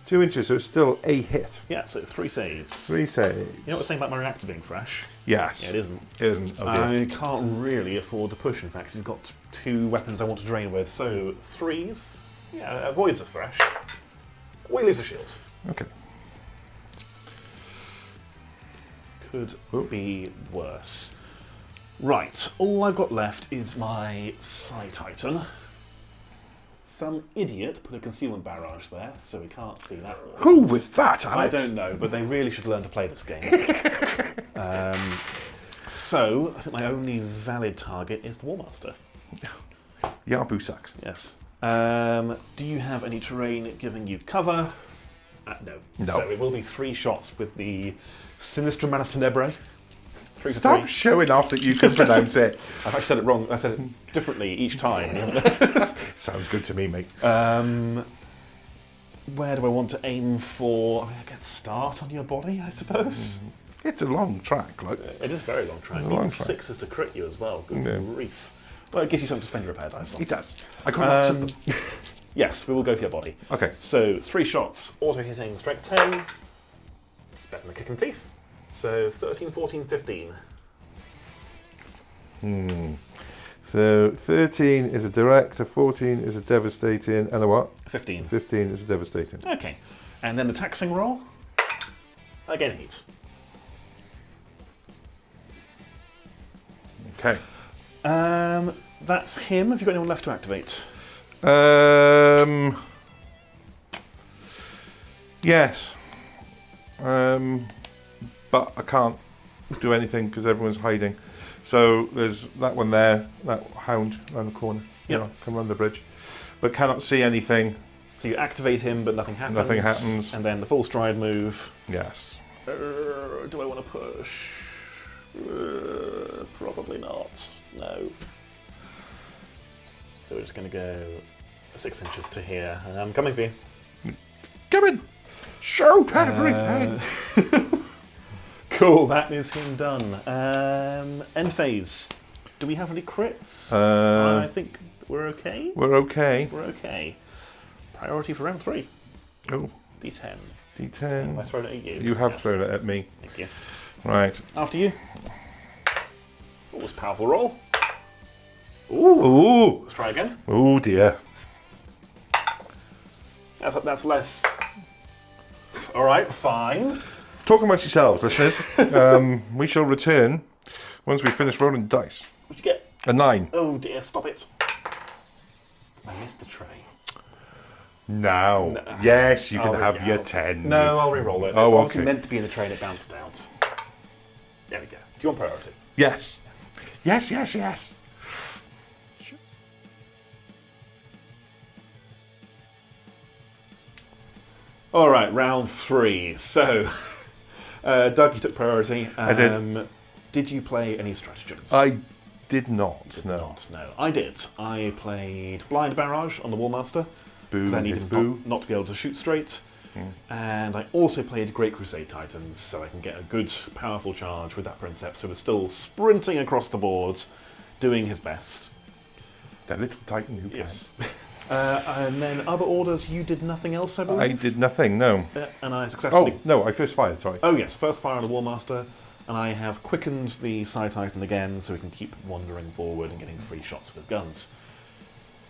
2 inches, so it's still a hit. Yeah, so 3 saves. 3 saves. You know what I was saying about my reactor being fresh? Yes. Yeah, it isn't. It isn't. Oh dear. I can't really afford to push, in fact, 'cause he's got 2 weapons I want to drain with. So 3s, yeah, avoids are fresh. We lose the shield. Okay. Could be worse. Right, all I've got left is my Psi Titan. Some idiot put a concealment barrage there, so we can't see that. Who was that, I Alex? don't know, but they really should learn to play this game. So, I think my only valid target is the Warmaster. Yabu sucks. Yes. Do you have any terrain giving you cover? No. No. So it will be 3 shots with the Sinistra Manus Tenebrae. 3 for Stop 3. showing off that you can pronounce it. I've actually said it wrong. I said it differently each time. Sounds good to me, mate. Where do I want to aim for? I guess start on your body, I suppose. It's a long track, like. It is a very long track. Even 6s to crit you as well. Good grief. Well, it gives you something to spend your repair dice on. It does. I got lots of them. Yes, we will go for your body. Okay. So 3 shots, auto hitting, strength 10. It's better than a kick in the teeth. So 13, 14, 15. So 13 is a direct, a 14 is a devastating, and a what? 15. 15 is a devastating. Okay. And then the taxing roll. Again, heat. Okay. That's him. Have you got anyone left to activate? Yes. But I can't do anything because everyone's hiding. So there's that one there, that hound around the corner. Yep. You know, can run the bridge. But cannot see anything. So you activate him, but nothing happens. Nothing happens. And then the full stride move. Yes. Do I want to push? Probably not. No. So we're just going to go 6 inches to here. And I'm coming for you. Come in! Shoot everything! Cool, that is him done. End phase. Do we have any crits? I think we're okay. We're okay. We're okay. Priority for round 3. Oh. D10. D10. Have I thrown it at you? You have thrown it at me. Thank you. Right. After you. Oh, it's a powerful roll. Ooh. Let's try again. Oh dear. That's less. All right, fine. Talk amongst yourselves, listeners. We shall return once we finish rolling the dice. What'd you get? A 9. Oh dear, stop it. I missed the tray. Now. No. Yes, you can I'll have your 10. No, I'll re-roll it. It's Oh, obviously okay. meant to be in the tray and it bounced out. There we go. Do you want priority? Yes. Yes, yes, yes. All right, round 3. So, Doug, you took priority. I did. Did you play any stratagems? I did not. No. No, I did. I played Blind Barrage on the Warmaster because I needed boo. not to be able to shoot straight. And I also played Great Crusade Titans so I can get a good, powerful charge with that Princeps who was still sprinting across the board, doing his best. That little titan who Yes. And then other orders, you did nothing else, I believe? I did nothing, no. And I successfully... Oh, no, I first fired, sorry. Oh yes, first fire on the Warmaster, and I have quickened the Side Titan again so we can keep wandering forward and getting free shots with guns.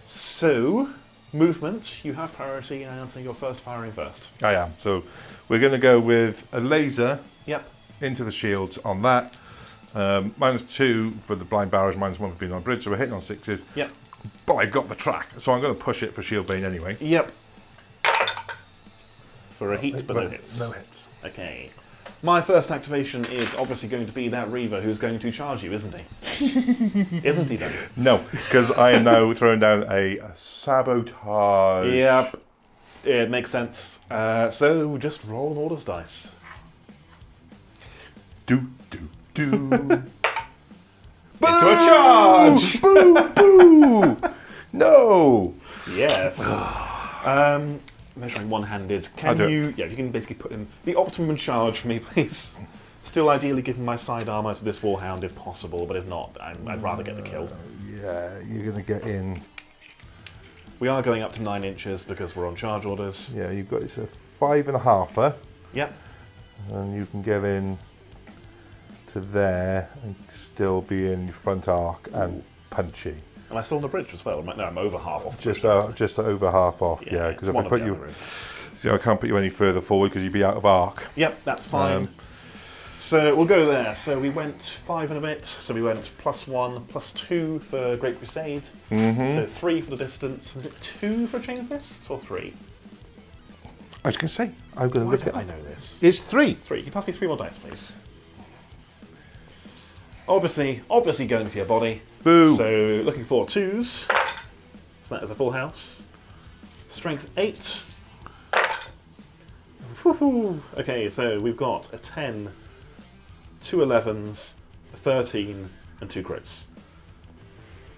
So, movement, you have priority, and so you're first firing first. I am. So we're going to go with a laser Yep. into the shields on that. -2 for the blind barrage, -1 for being on bridge, so we're hitting on 6s. Yep. But I got the track, so I'm going to push it for shield bane anyway. Yep. For a heat, but no hits. No hits. Okay. My first activation is obviously going to be that Reaver who's going to charge you, isn't he? Isn't he, then? No, because I am now throwing down a sabotage. Yep. It makes sense. So just roll an orders dice. Do. Into a charge! Boo! Boo! No! Yes. Measuring one-handed. Can you? Yeah, you can basically put in the optimum charge for me, please. Still, ideally, giving my side armor to this warhound if possible, but if not, I'd rather get the kill. Yeah, you're going to get in. We are going up to 9 inches because we're on charge orders. Yeah, you've got it's a 5.5. Yep. And you can get in to there and still be in your front arc and punchy. Am I still on the bridge as well? No, I'm over half off. Just over half off, yeah. Because if I put you, I can't put you any further forward because you'd be out of arc. Yep, that's fine. So we'll go there. So we went 5 and a bit. So we went +1, +2 for Great Crusade. So 3 for the distance. Is it 2 for Chain Fist or 3? I was going to say, I'm going to look at. I know this. It's 3. 3. Can you pass me 3 more dice, please? Obviously going for your body. Boo. So looking for 2s. So that is a full house. Strength 8. Woohoo. Okay, so we've got a 10, 2 11s, a 13, and 2 crits.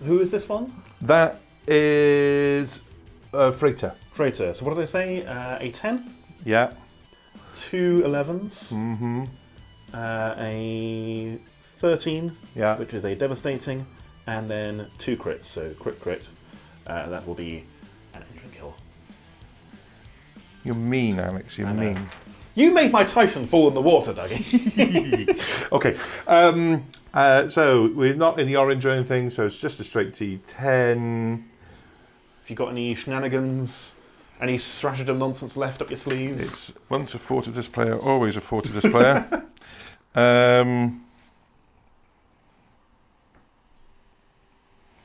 Who is this one? That is Freighter. Freighter. So what did I say? A 10? Yeah. 2 11s. A 13, Yeah. which is a devastating, and then 2 crits, so crit. That will be an engine kill. You're mean, Alex. You're mean. You made my Titan fall in the water, Dougie. Okay. So we're not in the orange or anything, so it's just a straight T10. If you've got any shenanigans, any stratagem nonsense left up your sleeves. It's once a fortitude player, always a fortitude player.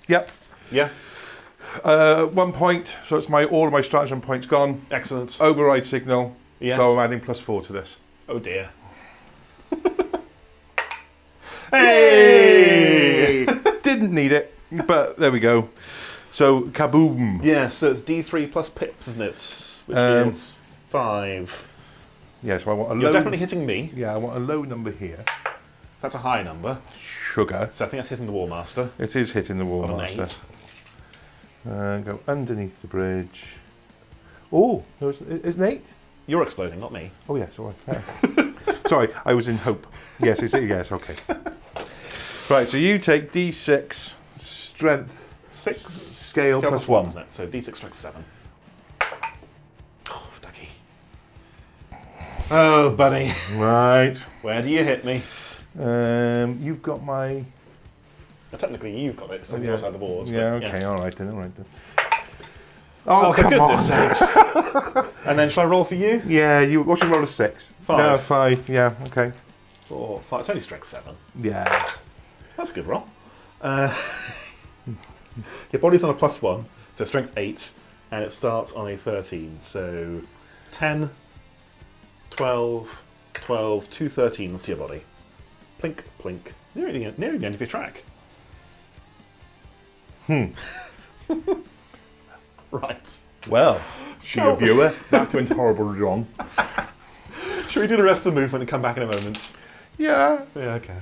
Yep. Yeah. 1 point, so it's all of my stratagem points gone. Excellent. Override signal. Yes. So I'm adding +4 to this. Oh dear. Hey! Didn't need it, but there we go. So kaboom. Yeah, so it's D3 plus pips, isn't it? Which is 5. Yeah, so I want a low. You're definitely hitting me. Yeah, I want a low number here. That's a high number. Sugar. So I think that's hitting the Warmaster. It is hitting the On an Warmaster. 8. Go underneath the bridge. Oh, is an 8? You're exploding, not me. Oh yes, all right. Sorry, I was in hope. Yes, yes, okay. Right, so you take D6 strength 6 scale plus 1. Isn't it? So D6 strength 7. Oh, Dougie. Oh, buddy. Right. Where do you hit me? You've got my. Well, technically, you've got it. It's on the other side of the board. Yeah. but Okay. yes. All right then. Oh, for come goodness on. sakes. And then shall I roll for you? Yeah, what's your roll of 6? 5. No, 5. Yeah. Okay. 4, 5. It's only strength 7. Yeah. That's a good roll. Your body's on a +1, so strength 8, and it starts on a 13. So 10, 12, 12, 2 13s to your body. Plink, plink. Nearing the end of your track. Right. Well, dear viewer, that went horribly wrong. Shall we do the rest of the movement and come back in a moment? Yeah. Yeah, okay.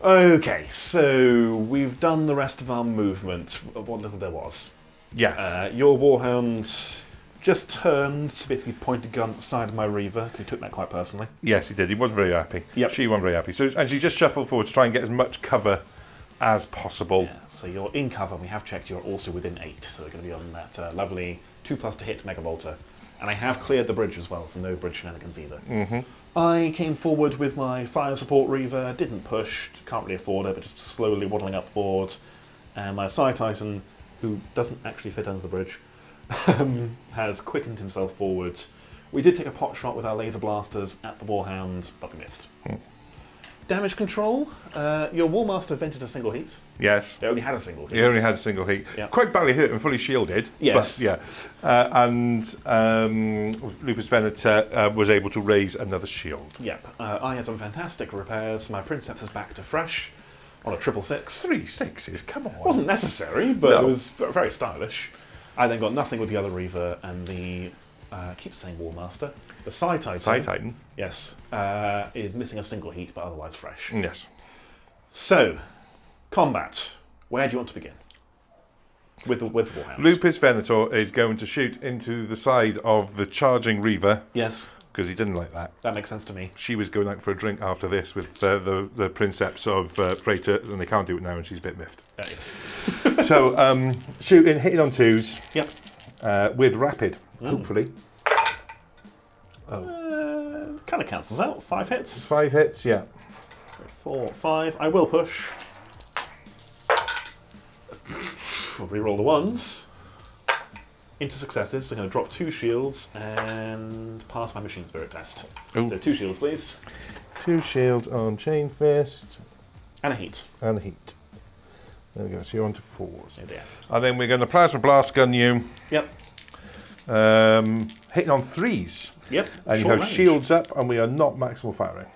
Okay, so we've done the rest of our movement, what little there was. Yes. Your Warhound just turned, basically pointed a gun at the side of my Reaver, because he took that quite personally. Yes, he did. He wasn't very happy. Yep. She wasn't very happy. And she just shuffled forward to try and get as much cover as possible. Yeah, so you're in cover, and we have checked you're also within 8, so we're going to be on that lovely 2+ to hit Mega Volta. And I have cleared the bridge as well, so no bridge shenanigans either. Mm-hmm. I came forward with my fire support Reaver, didn't push, can't really afford it, but just slowly waddling up board. And my Side Titan, who doesn't actually fit under the bridge, has quickened himself forward. We did take a pot shot with our laser blasters at the Warhound, but we missed. Damage control, your Warmaster vented a single heat. Yes. They only had a single heat. He only had a single heat. Yeah. Quite badly hit and fully shielded. Yes. But, yeah. Lupus Venator was able to raise another shield. Yep. I had some fantastic repairs. My Princeps is back to fresh on a 666. 3 6s, come on. Wasn't necessary, but No. it was very stylish. I then got nothing with the other Reaver and the, I keep saying Warmaster, the Side Titan. Side Titan. Yes, is missing a single heat, but otherwise fresh. Yes. So, combat. Where do you want to begin? With the Warhounds. Lupus Venator is going to shoot into the side of the charging Reaver Yes, because he didn't like that. that makes sense to me. She was going out for a drink after this with the Princeps of Freighter, and they can't do it now, and she's a bit miffed. Yes. So, shooting, hitting on 2s. Yep. With rapid, hopefully. Kind of cancels out. 5 hits. 5 hits, yeah. 4, 5. I will push. We'll reroll the 1s. Into successes, so I'm going to drop 2 shields and pass my Machine Spirit test. Ooh. So 2 shields, please. 2 shields on Chain Fist. And a heat. And heat. There we go, so you're on to 4s. Oh dear. And then we're going to Plasma Blast gun you. Yep. Hitting on 3s. Yep. And you Short have range. shields up, and we are not maximal firing.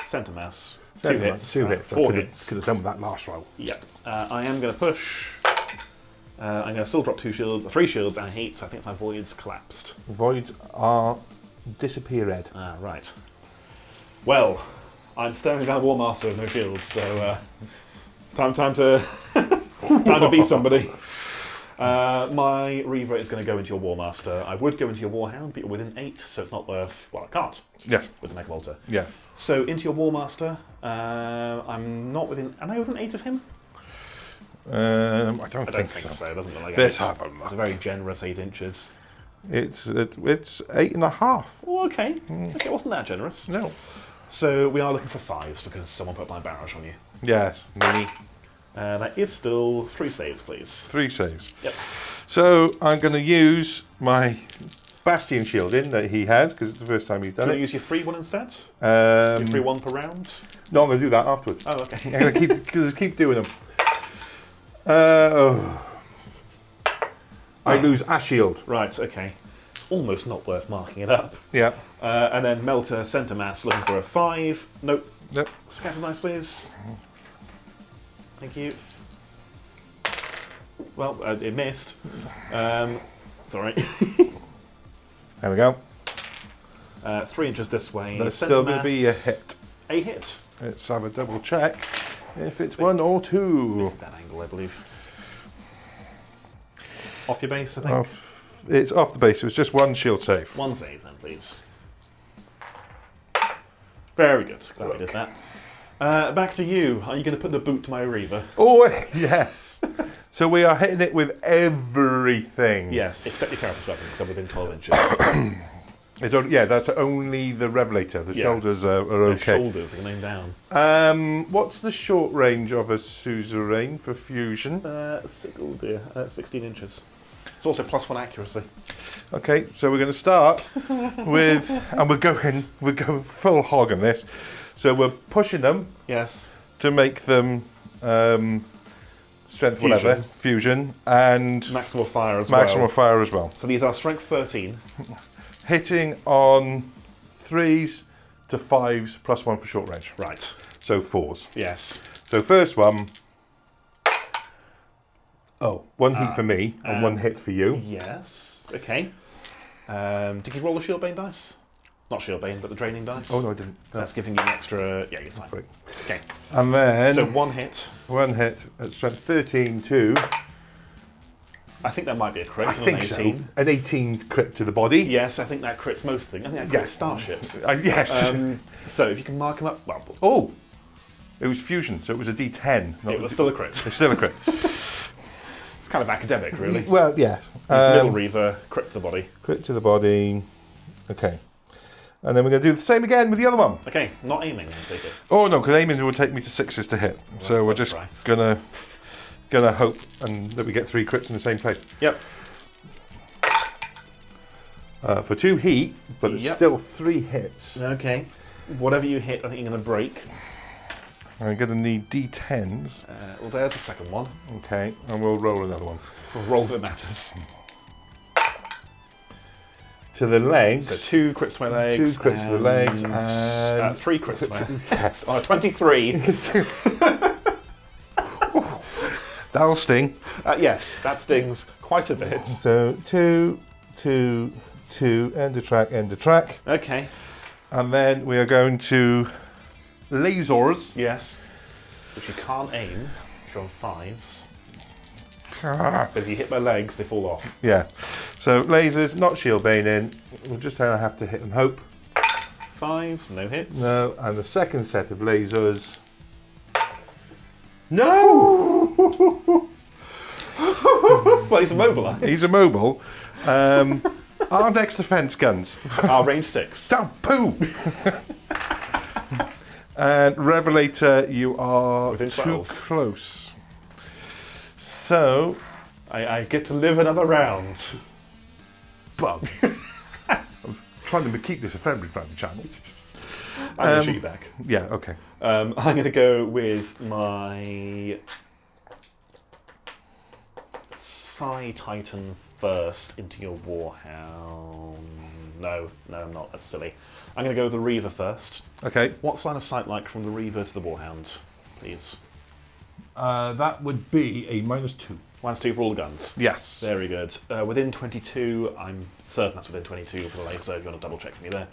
Centre mass. 2 Centre hits. mass, 2 hits. 4 hits. Could have done with that last roll. Yep. I am going to push. I'm going to still drop 2 shields, 3 shields and a heat, so I think my voids collapsed. Voids are disappeared. Ah, right. Well, I'm staring down a Warmaster with no shields, so time to time to be somebody. My Reaver is going to go into your Warmaster. I would go into your Warhound, but you're within 8, so it's not worth... Well, I can't. Yes. With the Mega Bolter. Yeah. So into your Warmaster. I'm not within... Am I within 8 of him? I don't think so. It doesn't look like Let's it. have a look. It's a very generous 8 inches. It's 8.5. Oh, okay. Okay, it wasn't that generous. No. So we are looking for 5s because someone put my barrage on you. Yes, me. That is still 3 saves, please. 3 saves. Yep. So I'm going to use my Bastion shielding that he has because it's the first time he's done Do you it. use your free one instead? Your free one per round? No, I'm going to do that afterwards. Oh, okay. I'm going to keep doing them. I lose a shield. Right, okay. It's almost not worth marking it up. Yeah. And then Melter, Centre Mass, looking for a 5. Nope. Yep. Scatter Dice, please. Thank you. Well, it missed. It's alright. There we go. 3 inches this way. That's Centre still going to be a Mass. hit. A hit. Let's have a double check if it's 1 or 2. Missed that angle, I believe. Off your base, I think. It's off the base. It was just 1 shield save. 1 save then, please. Very good. Glad we did that. Back to you. Are you going to put the boot to my Reaver? Oh, yes. So we are hitting it with everything. Yes, except your carapace weapon, because I'm within 12 inches. Yeah, that's only the Revelator. The shoulders are okay. The shoulders are going down. What's the short range of a suzerain for fusion? 16 inches. It's also +1 accuracy. Okay, so we're going to start with, and we're going full hog on this. So we're pushing them. Yes. To make them strength whatever, fusion, and maximal fire as maximal fire as well. So these are strength 13. Hitting on 3s to 5s +1 for short range. Right. So 4s. Yes. So first one. Oh, 1 heat for me and 1 hit for you. Yes. Okay. Did you roll the shield bane dice? Not shield bane, but the draining dice. Oh no, I didn't. So that's giving you an extra. Yeah, you're fine. Right. Okay. And then so 1 hit. 1 hit at strength 13 to. I think that might be a crit. I think 18. So. An 18 crit to the body. Yes, I think that crits most things. I think that crits starships. Yes. So if you can mark them up. Well, oh, it was fusion, so it was a D10. It was still a crit. It's still a crit. It's kind of academic, really. Well, yeah. The middle Reaver, crit to the body. Crit to the body. Okay. And then we're going to do the same again with the other one. Okay, not aiming, I take it. Oh no, because aiming will take me to 6s to hit. Well, so we're just gonna hope that we get 3 crits in the same place. Yep. For 2 heat, but it's still 3 hits. Okay. Whatever you hit, I think you're going to break. I'm going to need D10s. Well, there's a second one. Okay, and we'll roll another one. We'll roll that matters. To the legs. So 2 crits to my legs. 2 crits to the legs. And 3 crits to my legs. Yes. Oh, 23. That'll sting. Yes, that stings quite a bit. So 2, 2, 2, end of track. Okay. And then we are going to lasers. Yes. Which you can't aim if you're on 5s. But if you hit my legs, they fall off. Yeah. So lasers, not shield bane in. We'll just have to hit and hope. 5s, no hits. No, and the second set of lasers. No! Well, he's immobilised. He's immobile. Ardex defense guns. Range 6. Down, poo! And Revelator, you are within 12. Too close. So I get to live another round. Bug. I'm trying to keep this a family channel. I'm going to shoot you back. Yeah, okay. I'm going to go with my Psi Titan first into your Warhound. No, I'm not. That's silly. I'm going to go with the Reaver first. Okay. What's line of sight like from the Reaver to the Warhound, please? That would be a -2. -2 for all the guns. Yes. Very good. Within 22, I'm certain that's within 22 for the laser. If you want to double check for me there.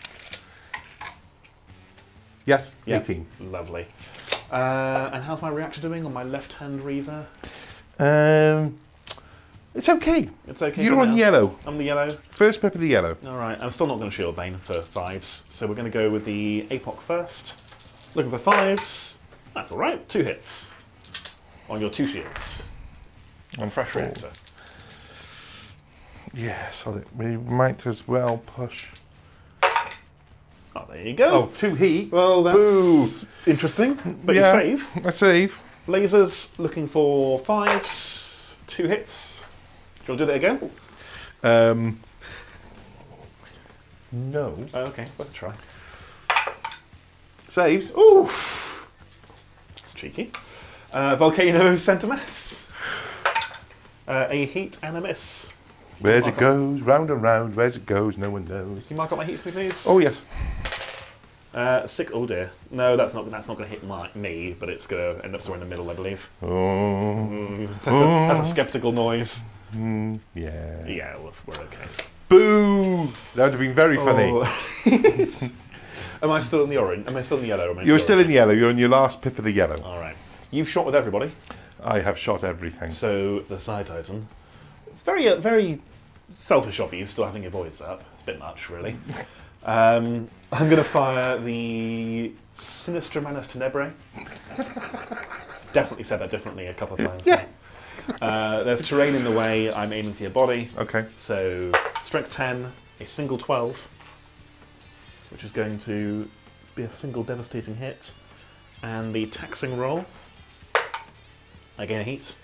Yes, yep. 18. Lovely. And how's my reaction doing on my left-hand Reaver? It's okay. It's okay. You're for on now. yellow. I'm the yellow. First pip of the yellow. All right. I'm still not going to shield Bane for 5s, so we're going to go with the APOC first. Looking for 5s. That's all right. 2 hits on your 2 shields. On fresh 4. reactor. Yes, we might as well push. Oh, there you go. Oh, 2 heat. Well, that's interesting, but you save. I save. Lasers, looking for 5s, 2 hits. Do you want to do that again? No. Oh, okay, worth a try. Saves. Oof! That's cheeky. Volcano, centre mass. A heat and a miss. Where's it goes, round and round, where's it goes, no one knows. Can you mark up my heat for me, please? Oh, yes. 6, oh dear. No, that's not going to hit me, but it's going to end up somewhere in the middle, I believe. Oh. That's a sceptical noise. Yeah. Yeah, we're okay. Boo! That would have been very funny. Oh. Am I still in the orange? Am I still in the yellow? Or am I You're still in the yellow, you're on your last pip of the yellow. All right. You've shot with everybody. I have shot everything. So the Side Titan. It's very selfish of you still having your voids up. It's a bit much, really. I'm going to fire the Sinistra Manus Tenebrae. Definitely said that differently a couple of times. Yeah. There's terrain in the way. I'm aiming to your body. Okay. So strength 10, a single 12, which is going to be a single devastating hit, and the taxing roll. Again, a heat.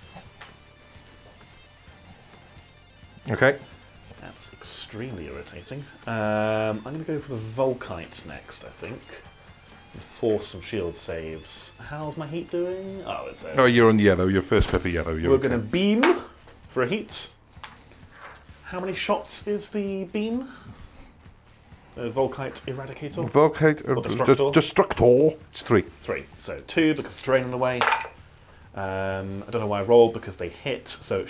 Okay. That's extremely irritating. I'm going to go for the Volkite next, I think, and force some shield saves. How's my heat doing? Oh, it's Oh, you're on yellow, your first pip of yellow. We're going to beam for a heat. How many shots is the beam? Volkite Eradicator? Volkite, Destructor. It's 3. 3. So 2 because terrain in the way. I don't know why I rolled because they hit, so it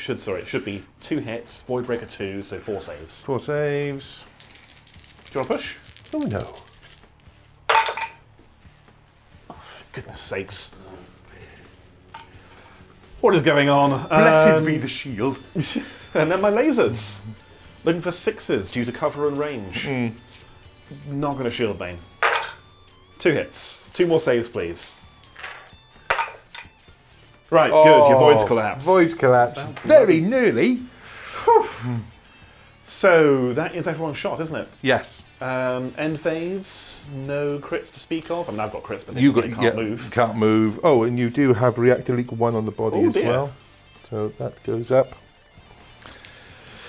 should be 2 hits, Void Breaker 2, so 4 saves. 4 saves. Do you want to push? Oh no. Oh, for goodness sakes. What is going on? Blessed be the shield. And then my lasers. Looking for 6s due to cover and range. Not going to shield Bane. 2 hits. 2 more saves, please. Right, good. Your voids collapse. Voids collapse. Very nearly. So that is everyone's shot, isn't it? Yes. End phase, no crits to speak of. I mean, I've got crits, but they can't move. Can't move. Oh, and you do have Reactor Leak 1 on the body as well. So that goes up.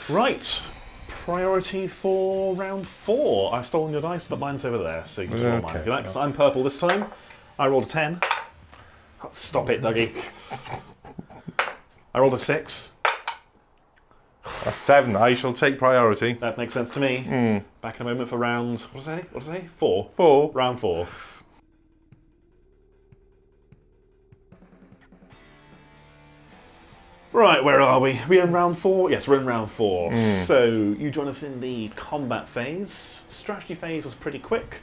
Right. Priority for round 4. I've stolen your dice, but mine's over there, so you can just roll mine if you like. So I'm purple this time. I rolled a 10. Oh, stop it, Dougie. I rolled a 6. A 7. I shall take priority. That makes sense to me. Back in a moment for round, what did I say? 4. 4. Round 4. Right, where are we? We're in round 4? Yes, we're in round 4. So you join us in the combat phase. Strategy phase was pretty quick.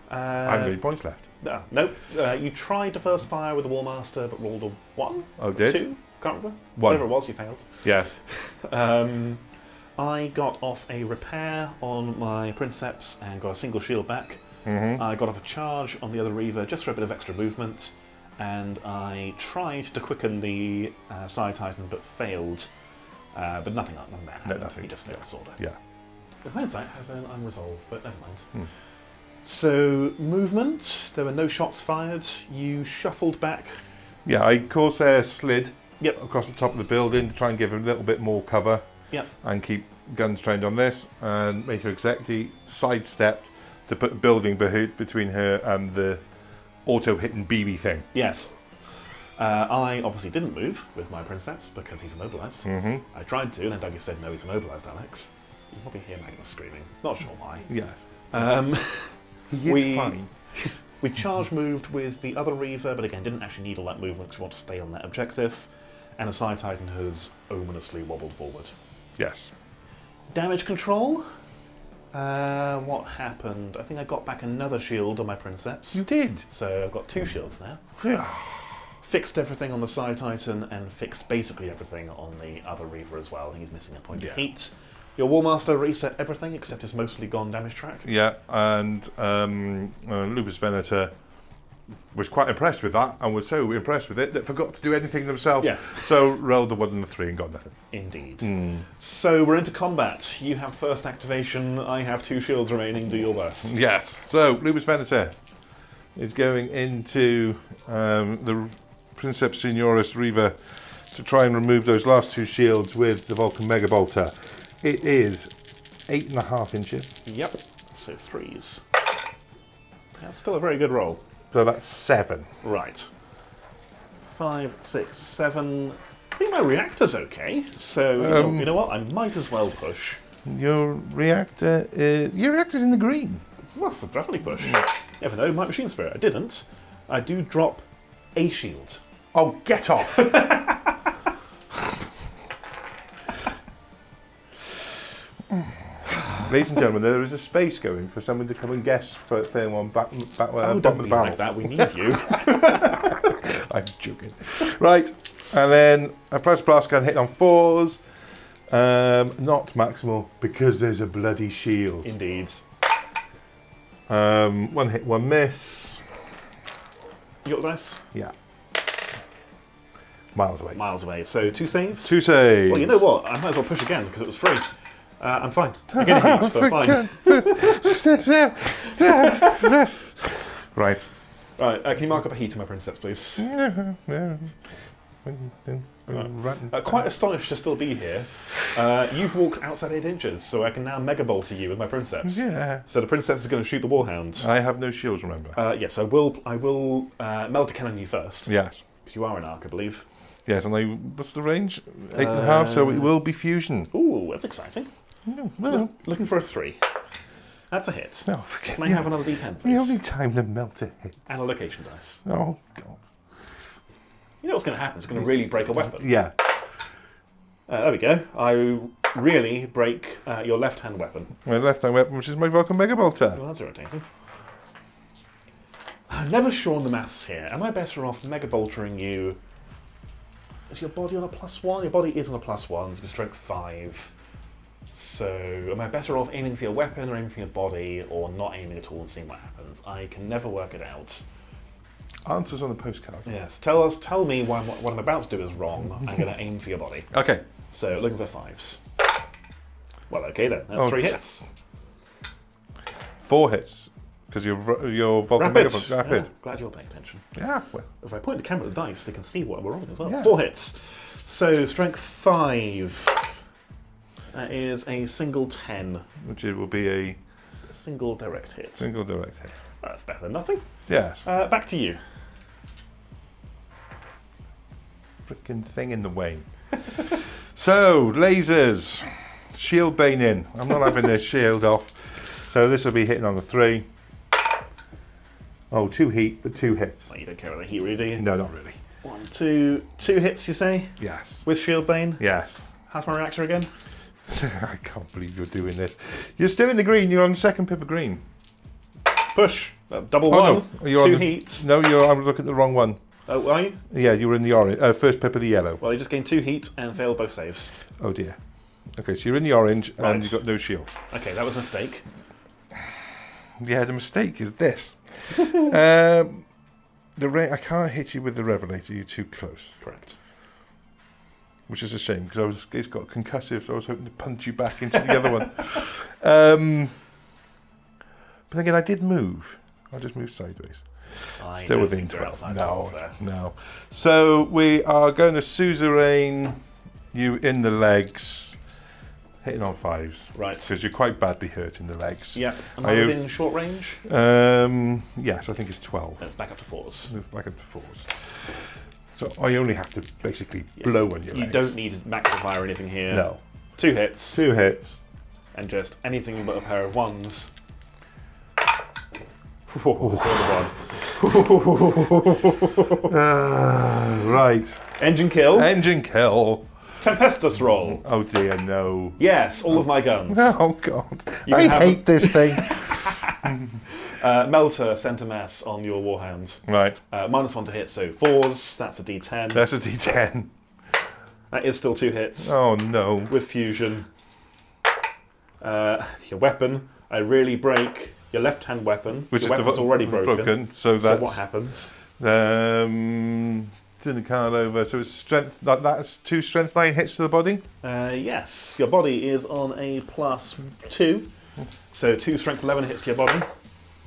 I have 8 points left. Nope. You tried to first fire with the Warmaster, but rolled a 1? Oh, did? 2? Can't remember. 1. Whatever it was, you failed. Yeah. I got off a repair on my Princeps and got a single shield back. I got off a charge on the other Reaver just for a bit of extra movement. And I tried to quicken the Side Titan, but failed. But nothing bad happened. No, nothing. He just failed, sort of. Yeah. In hindsight, has an unresolved, but never mind. So, movement. There were no shots fired. You shuffled back. Yeah, I Corsair slid Yep. across the top of the building to try and give a little bit more cover. Yep. And keep guns trained on this. And Major Executive sidestepped to put the building between her and the auto-hitting BB thing. Yes. I obviously didn't move with my Princeps because he's immobilised. I tried to, and then Dougie said, no, he's immobilised, Alex. You probably hear Magnus screaming. Not sure why. Yes. He is fine. We charge moved with the other Reaver, but again, didn't actually need all that movement because we want to stay on that objective. And the Side Titan has ominously wobbled forward. Yes. Damage control. What happened? I think I got back another shield on my Princeps. You did. So I've got 2 shields now. fixed everything on the Side Titan and fixed basically everything on the other Reaver as well. I think he's missing a point of heat. Your Warmaster reset everything except his mostly gone damage track. Yeah, and Lupus Venator was quite impressed with that, and was so impressed with it that forgot to do anything themselves. Yes. So rolled a 1 and a 3 and got nothing. Indeed. So we're into combat. You have first activation. I have 2 shields remaining. Do your best. Yes. So Lupus Venator is going into the Princeps Senioris Reaver to try and remove those last 2 shields with the Vulcan Mega Bolter. It is 8.5 inches. Yep. So 3s. That's still a very good roll. So that's 7. Right. 5, 6, 7. I think my reactor's okay. So you know what? I might as well push. Your reactor's in the green. Well, I'll definitely push. Never know. My machine spirit. I didn't. I do drop a shield. Oh, get off! Ladies and gentlemen, there is a space going for someone to come and guess for thing on bottom of the barrel. Like that. We need you. I'm joking. Right, and then a plus can hit on 4s. Not maximal because there's a bloody shield. Indeed. 1 hit, 1 miss. You got the dice? Yeah. Miles away. Miles away. So 2 saves? 2 saves. Well, you know what? I might as well push again because it was free. I'm fine. I get a heat, but fine. Right. Right, can you mark up a heat to my Princeps, please? Quite astonished to still be here. You've walked outside 8 inches, so I can now Mega Bolter you with my Princeps. Yeah. So the Princeps is going to shoot the Warhound. I have no shields, remember? Yes, I will melt a cannon you first. Yes. Because you are an arc, I believe. Yes, and what's the range? 8.5, so it will be fusion. Ooh, that's exciting. Well, Looking for a 3. That's a hit. no, forget Can I have another D10, please? the only time the melter hits. And a location dice. Oh, God. You know what's going to happen? It's going to really break a weapon. Yeah. There we go. I really break your left-hand weapon. My left-hand weapon, which is my Vulcan Mega Bolter. Well, that's irritating. I'm never sure on the maths here. Am I better off Mega Boltering you? Is your body on a +1? Your body is on a +1, so it's strength 5. So, am I better off aiming for your weapon or aiming for your body, or not aiming at all and seeing what happens? I can never work it out. Answers on the postcard. Yes, tell me what I'm about to do is wrong. I'm going to aim for your body. Okay. So, looking for 5s. Well, okay then. That's 3 hits. 4 hits. Because your Vulcan Mega Bolter. Rapid. Yeah, glad you're paying attention. Yeah, well. If I point the camera at the dice, they can see what we're rolling as well. Yeah. 4 hits. So, strength 5. That is a single 10. Which it will be a single direct hit. single direct hit. That's better than nothing. Yes. Back to you. Frickin' thing in the way. So, lasers. Shield bane in. I'm not having this shield off. So this will be hitting on the 3. Oh, 2 heat, but 2 hits. Oh, you don't care about the heat, really, do you? No, not really. 1, 2, 2 hits, you say? Yes. With Shield Bane? Yes. How's my reactor again? I can't believe you're doing this. You're still in the green. You're on the second pip of green. Push. Double Oh, 1. no. You're 2 on the, heats. No, I'm looking at the wrong one. Oh, are you? Yeah, you were in the orange. First pip of the yellow. Well, you just gained 2 heat and failed both saves. Oh dear. Okay, so you're in the orange Right. and you've got no shield. Okay, that was a mistake. Yeah, the mistake is this. I can't hit you with the Revelator. You're too close. Correct. Which is a shame because it's got concussive, so I was hoping to punch you back into the other one. But then again, I did move. I just moved sideways. I Still don't within think they're 12. outside No, 12 there. no. So we are going to suzerain you in the legs, hitting on 5s. Right. Because you're quite badly hurt in the legs. Yeah. Am I within short range? Yes, I think it's 12. Then it's back up to 4s. Move back up to 4s. So I only have to basically blow on your legs. You don't need Maxify or anything here. No. 2 hits. 2 hits. And just anything but a pair of 1s. Whoa, Right. Engine kill. Engine kill. Tempestus roll. Oh dear, no. Yes, all of my guns. Oh god. You I can have hate this thing. Melter, centre mass on your Warhound. Right. -1 to hit, so 4s. That's a D10. That's a D10. That is still 2 hits. Oh no. With fusion. Your weapon, I really break your left-hand weapon. Which your is weapon's already broken. So that's what happens? Turn the card over. So it's strength. That's 2 strength 9 hits to the body. Yes, your body is on a +2, so 2 strength 11 hits to your body.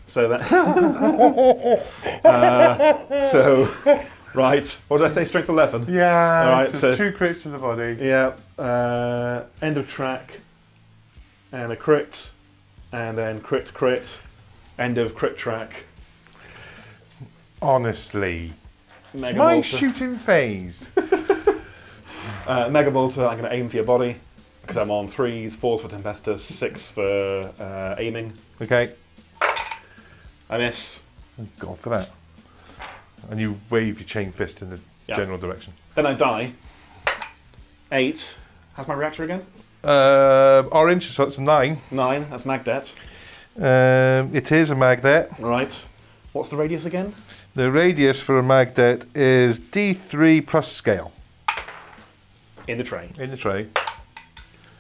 So that. Right. What did I say? Strength 11. Yeah. All right. So 2 crits to the body. Yeah. End of track, and a crit, and then crit, end of crit track. Honestly. Mega My Bolter. shooting phase. Mega Bolter, I'm going to aim for your body because I'm on 3s, 4s for Tempestus, 6 for aiming. Okay. I miss. Thank God for that. And you wave your chain fist in the general direction. Then I die. 8. How's my reactor again? Orange, so that's a 9. 9. That's Magdet. It is a magnet. Right. What's the radius again? The radius for a magnet is D3 plus scale. In the tray. In the tray.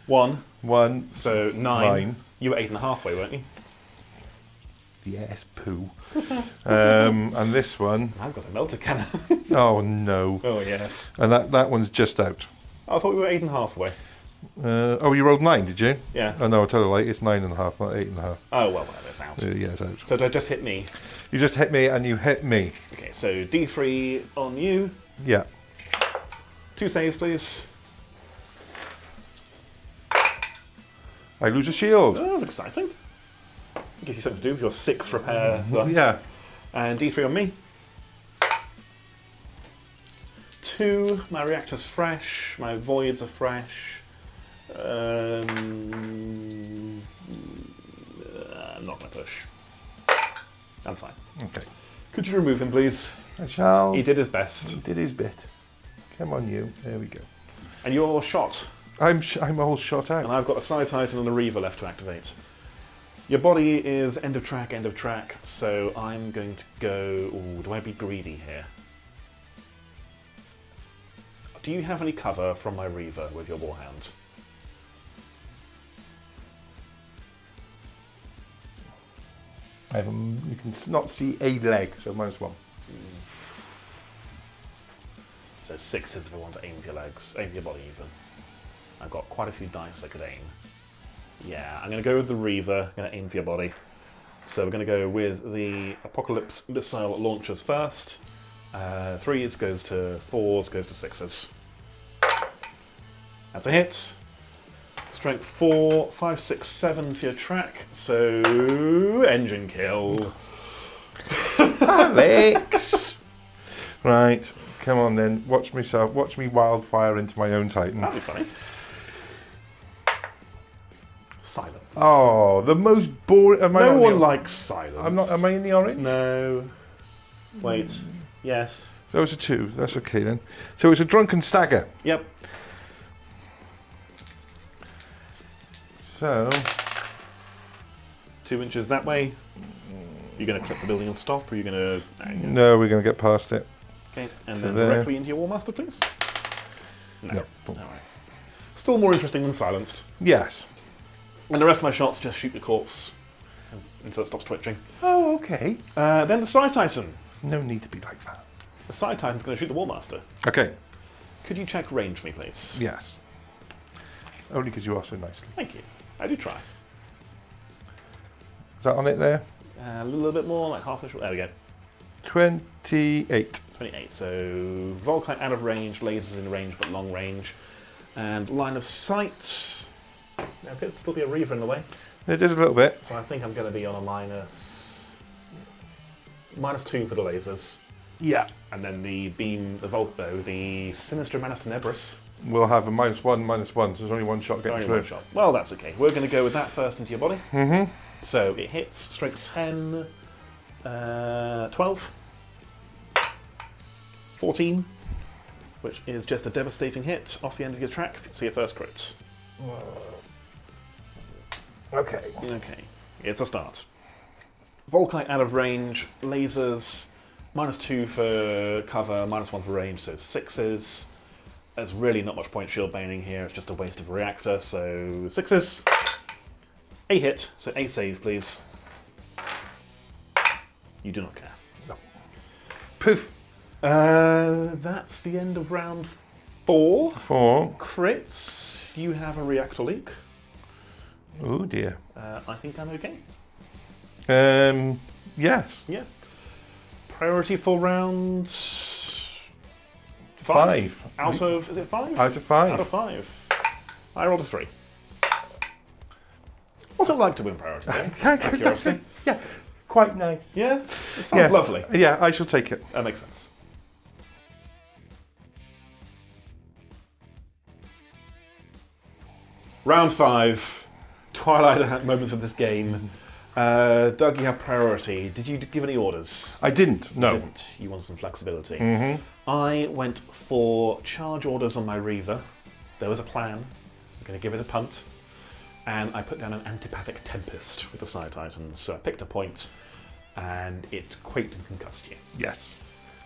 1. 1. So 9. You were 8 halfway, weren't you? Yes, poo. And this one. I've got a melter cannon. Oh no. Oh yes. And that one's just out. I thought we were 8 halfway. Oh, you rolled 9, did you? Yeah. Oh no, I told you late. It's 9.5, not 8.5. Oh well, whatever. It's out. Yeah, it's out. So did I just hit me? You just hit me, and you hit me. Okay, so D3 on you. Yeah. 2 saves, please. I lose a shield. Oh, that's exciting. Gives you something to do with your 6 repair dice. Yeah. And D3 on me. 2. My reactor's fresh. My voids are fresh. I'm not going to push. I'm fine. Okay. Could you remove him, please? I shall. He did his best. He did his bit. Come on, you. There we go. And you're shot. I'm all shot out. And I've got a Side Titan and a Reaver left to activate. Your body is end of track, so I'm going to go... Ooh, do I be greedy here? Do you have any cover from my Reaver with your Warhound? You can not see a leg, so -1. So 6 if I want to aim for your legs, aim for your body even. I've got quite a few dice I could aim. Yeah, I'm going to go with the Reaver, I'm going to aim for your body. So we're going to go with the Apocalypse Missile Launchers first. 3s goes to 4s, goes to 6s. That's a hit. Strength 4, 5, 6, 7 for your track. So engine kill. Alex! Right, come on then. Watch me wildfire into my own Titan. That'd be funny. Silence. Oh, the most boring. No one likes silence. I'm not. Am I in the orange? No. Wait. Yes. So it's a 2. That's okay then. So it's a drunken stagger. Yep. So 2 inches that way. You're going to clip the building and stop, or you're going to... no, we're going to get past it. Okay, and So then there. directly into your Warmaster, please. No. No. All right. Still more interesting than silenced. Yes. And the rest of my shots just shoot the corpse until it stops twitching. Oh, okay. Then the Side Titan. No need to be like that. The Side Titan's going to shoot the Warmaster. Okay. Could you check range for me, please? Yes. Only because you are so nicely. Thank you. I do try. Is that on it there? A little bit more, like half a shot. There we go. 28. 28. So Volkite out of range, lasers in range but long range, and line of sight. There appears to still be a Reaver in the way, It is a little bit. so I think I'm going to be on a -2 for the lasers, Yeah. and then the beam, the Sinister Manus Tenebris. We'll have a -1, so there's only one shot getting Only through. one shot. Well, that's okay. We're going to go with that first into your body. Mm-hmm. So it hits, strength 10, 12, 14, which is just a devastating hit off the end of your track. So your first crit. Okay. Okay, it's a start. Volkite out of range, lasers, -2 for cover, -1 for range, so 6s. There's really not much point shield baning here, it's just a waste of a reactor, so 6s. A hit, so a save, please. You do not care. No. Poof. That's the end of round 4. 4. Crits, you have a reactor leak. Oh dear. I think I'm okay. Yes. Yeah. Priority for round 5. Out of, is it 5? Out of 5. Out of 5. I rolled a 3. What's it like to win priority then? Out of curiosity. Yeah, quite nice. Yeah? It sounds lovely. Yeah, I shall take it. That makes sense. Round 5. Twilight moments of this game. Doug, you have priority. Did you give any orders? I didn't, no. You didn't. You want some flexibility. I went for charge orders on my Reaver. There was a plan. I'm going to give it a punt. And I put down an antipathic Tempest with the side Titans. So I picked a point, and it quaked and concussed you. Yes.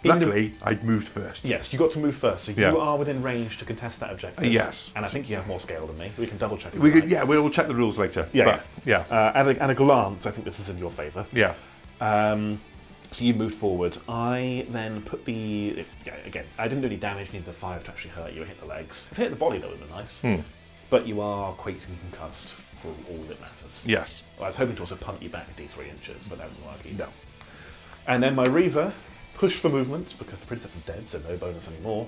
Luckily, I'd moved first. Yes, you got to move first, so you are within range to contest that objective. Yes. And I think you have more scale than me. We can double check it. We'll check the rules later. Yeah. But, At a glance, I think this is in your favour. Yeah. So you moved forward. I then put the... again, I didn't do any damage, needed a 5 to actually hurt you. I hit the legs. If it hit the body, that would have been nice. But you are quaked and concussed for all that matters. Yes. Well, I was hoping to also punt you back D3 inches, but that didn't work either. No. And then my Reaver pushed for movement, because the Princess is dead, so no bonus anymore.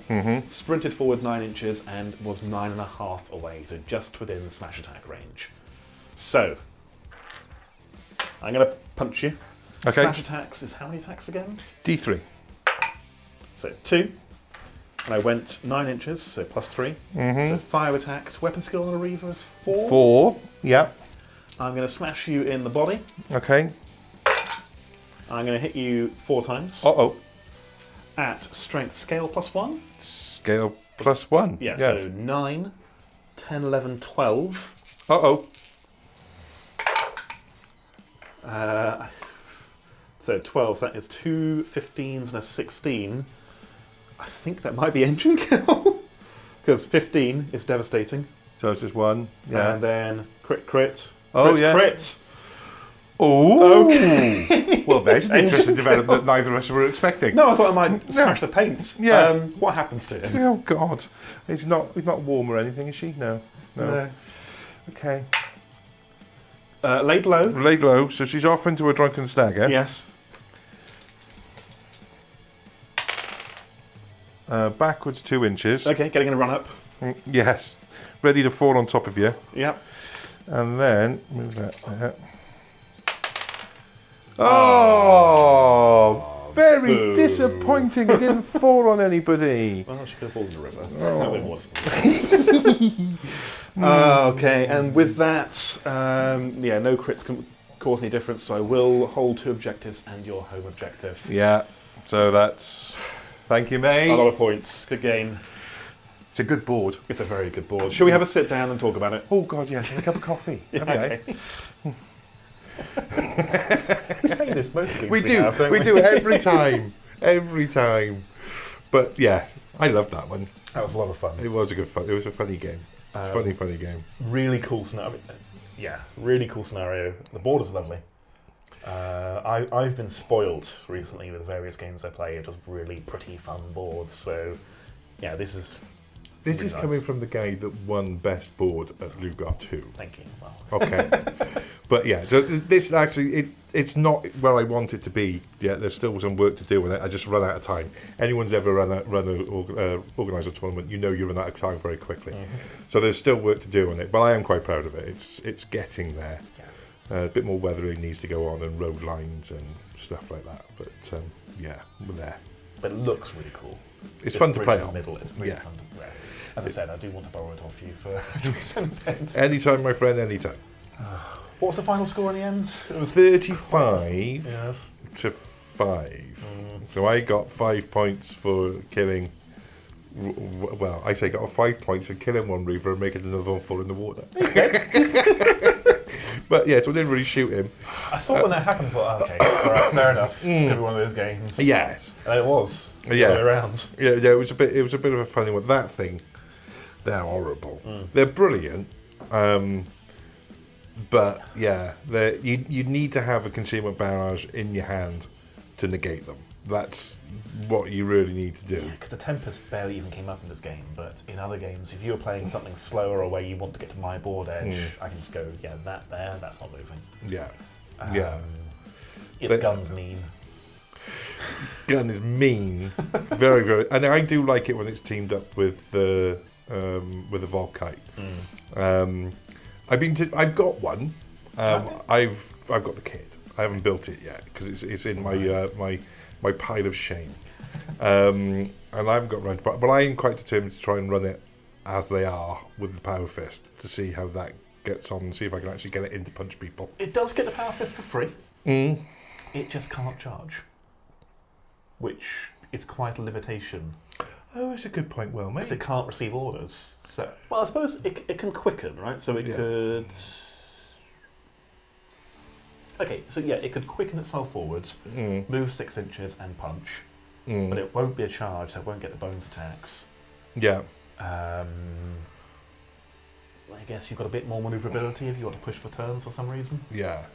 Sprinted forward 9 inches and was 9.5 away, so just within smash attack range. So, I'm going to punch you. Okay. Smash attacks is how many attacks again? D3. So 2. And I went 9 inches, so +3. So 5 attacks. Weapon skill on a Reaver is 4. 4, yeah. I'm going to smash you in the body. Okay. I'm going to hit you 4 times. Uh-oh. At strength scale +1. Scale +1. Yeah, yes. so 9, 10, 11, 12. Uh-oh. So 12, so that is 2 15s and a 16. I think that might be engine kill. Because 15 is devastating. So it's just 1. Yeah. And then crit. Oh, yeah. Crit. Oh. Okay. Well, there's an interesting development that neither of us were expecting. No, I thought I might smash the paint. Yeah. What happens to him? Oh, God. He's not warm or anything, is she? No. Okay. Laid low. Laid low, so she's off into a drunken stagger. Yes. Backwards 2 inches. Okay, getting in a run up. Yes. Ready to fall on top of you. Yep. And then move that there. Oh, very boo. disappointing. It didn't fall on anybody. Well, she could have fallen in the river. Oh. That was. Okay, and with that, no crits can cause any difference, so I will hold 2 objectives and your home objective. Yeah, so that's... Thank you, mate. A lot of points. Good game. It's a good board. It's a very good board. Shall we have a sit down and talk about it? Oh, God, yes, and a cup of coffee. Okay. We say this most games We do. have, don't We do every time. Every time. But, yeah, I loved that one. That was a lot of fun. It was a good fun. It was a funny game. It's a funny game. Really cool scenario. Yeah, really cool scenario. The board is lovely. I've been spoiled recently with various games I play. Just really pretty fun boards. So, yeah, this is really nice. Coming from the guy that won best board at Lugar 2. Thank you. Well. Okay. But yeah, so this actually, it's not where I want it to be. Yeah, there's still some work to do with it. I just run out of time. Anyone's ever organised a tournament, you know you run out of time very quickly. So there's still work to do on it, but I am quite proud of it. It's getting there. Yeah. A bit more weathering needs to go on, and road lines and stuff like that. But yeah, we're there. But it looks really cool. It's fun to play in on. the middle. It's really fun to play. As I said, I do want to borrow it off you for recent events. Anytime, my friend, anytime. What was the final score in the end? It was 35 yes. to 5. So I got 5 points for killing. Well, I say got 5 points for killing one Reaver and making another one fall in the water. But yeah, so I didn't really shoot him. I thought when that happened, I thought, okay, all right, fair enough. It's going to be one of those games. Yes. And it was. Yeah. The other way around. Yeah, it was a bit of a funny one. That thing, they're horrible. They're brilliant. But yeah, you need to have a concealment barrage in your hand to negate them. That's what you really need to do. Yeah, because the Tempest barely even came up in this game, but in other games, if you were playing something slower or where you want to get to my board edge, I can just go, yeah, that there, that's not moving. Yeah. Its gun's mean. Gun is mean. Very, very. And I do like it when it's teamed up with the Volkite. I've got one. I've got the kit. I haven't built it yet because it's in my pile of shame. And I haven't got around to it, but I am quite determined to try and run it as they are with the Power Fist to see how that gets on and see if I can actually get it in to punch people. It does get the Power Fist for free. It just can't charge, which is quite a limitation. Oh, that's a good point, well made. Because it can't receive orders. So, well, I suppose it can quicken, right? So it could... Okay, so yeah, it could quicken itself forwards, move 6 inches and punch, but it won't be a charge, so it won't get the bonus attacks. Yeah. I guess you've got a bit more manoeuvrability if you want to push for turns for some reason. Yeah.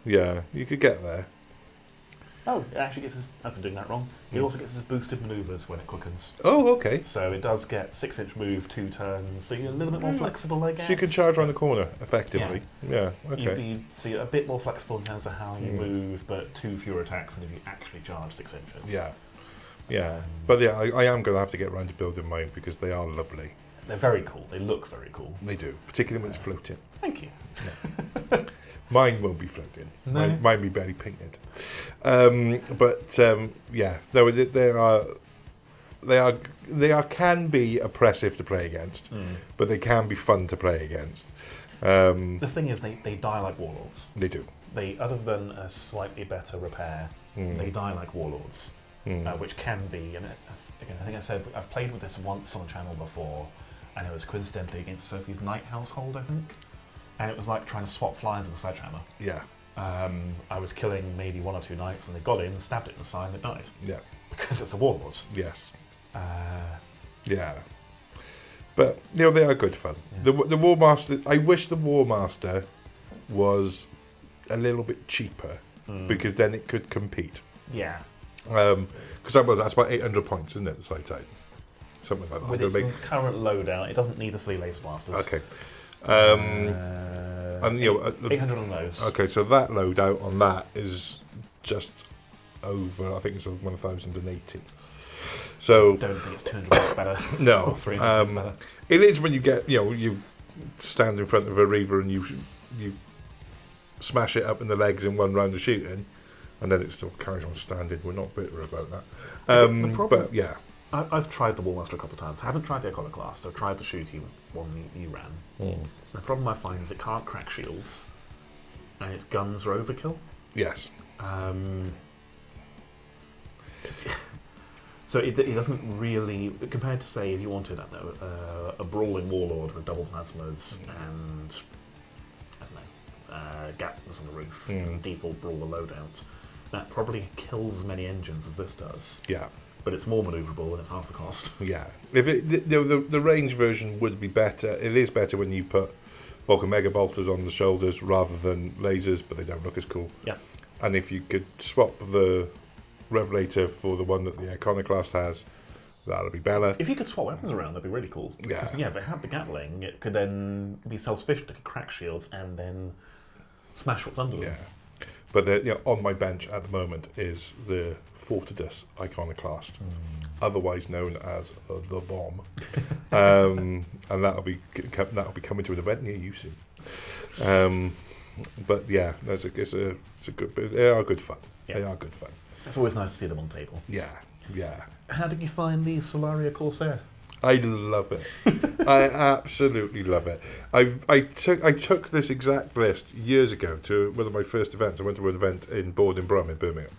Yeah, you could get there. Oh, it actually gets I've been doing that wrong. It also gets its boosted manoeuvres when it quickens. Oh, okay. So it does get 6-inch move, 2 turns, so you're a little bit more flexible, I guess. So you can charge around the corner, effectively. Yeah, okay. So you're a bit more flexible in terms of how you move, but 2 fewer attacks than if you actually charge 6 inches. Yeah. Yeah. But yeah, I am going to have to get around to building mine because they are lovely. They're very cool. They look very cool. They do, particularly when it's floating. Thank you. Yeah. Mine won't be floating. No. Mine be barely painted. Yeah, no, they can be oppressive to play against, but they can be fun to play against. The thing is, they die like warlords. They do. They, other than a slightly better repair, they die like warlords, which can be. And again, I think I said I've played with this once on the channel before, and it was coincidentally against Sophie's Knight household, I think. And it was like trying to swap flies with a sledgehammer. Yeah. I was killing maybe 1 or 2 knights, and they got in, stabbed it in the side, and it died. Yeah. Because it's a warlord. Yes. Yeah. But, they are good fun. Yeah. The Warmaster, I wish the Warmaster was a little bit cheaper, because then it could compete. Yeah. Because that's about 800 points, isn't it, the side type? Something like that. With its current loadout, it doesn't need the 3 lace blasters. Okay. And 800 on those. Okay, so that loadout on that is just over. I think it's 1,080. So I don't think it's 200 points better. No, or 300 points better. It is when you get you stand in front of a reaver and you smash it up in the legs in one round of shooting, and then it still carries on standing. We're not bitter about that. The problem, but yeah. I've tried the Warmaster a couple of times. I haven't tried the Iconoclast. I've tried the shooty one you ran. The problem I find is it can't crack shields, and its guns are overkill. Yes. So it doesn't really, compared to say if you wanted a brawling warlord with double plasmas and I don't know gatlers on the roof and default brawler loadout, that probably kills as many engines as this does. Yeah. But it's more manoeuvrable and it's half the cost. Yeah, if the range version would be better. It is better when you put Vulcan Mega Bolters on the shoulders rather than lasers, but they don't look as cool. Yeah. And if you could swap the Revelator for the one that the Iconoclast has, that would be better. If you could swap weapons around, that'd be really cool. Yeah. Because if it had the Gatling, it could then be self-sufficient. It could crack shields and then smash what's under them. Yeah. But on my bench at the moment is the Fortidus Iconoclast, otherwise known as the Bomb, and that'll be coming to an event near you soon. But yeah, it's a good. They are good fun. Yeah. They are good fun. It's always nice to see them on the table. Yeah, yeah. How did you find the Solaria Corsair? I love it. I absolutely love it. I took this exact list years ago to one of my first events. I went to an event in Brum in Birmingham.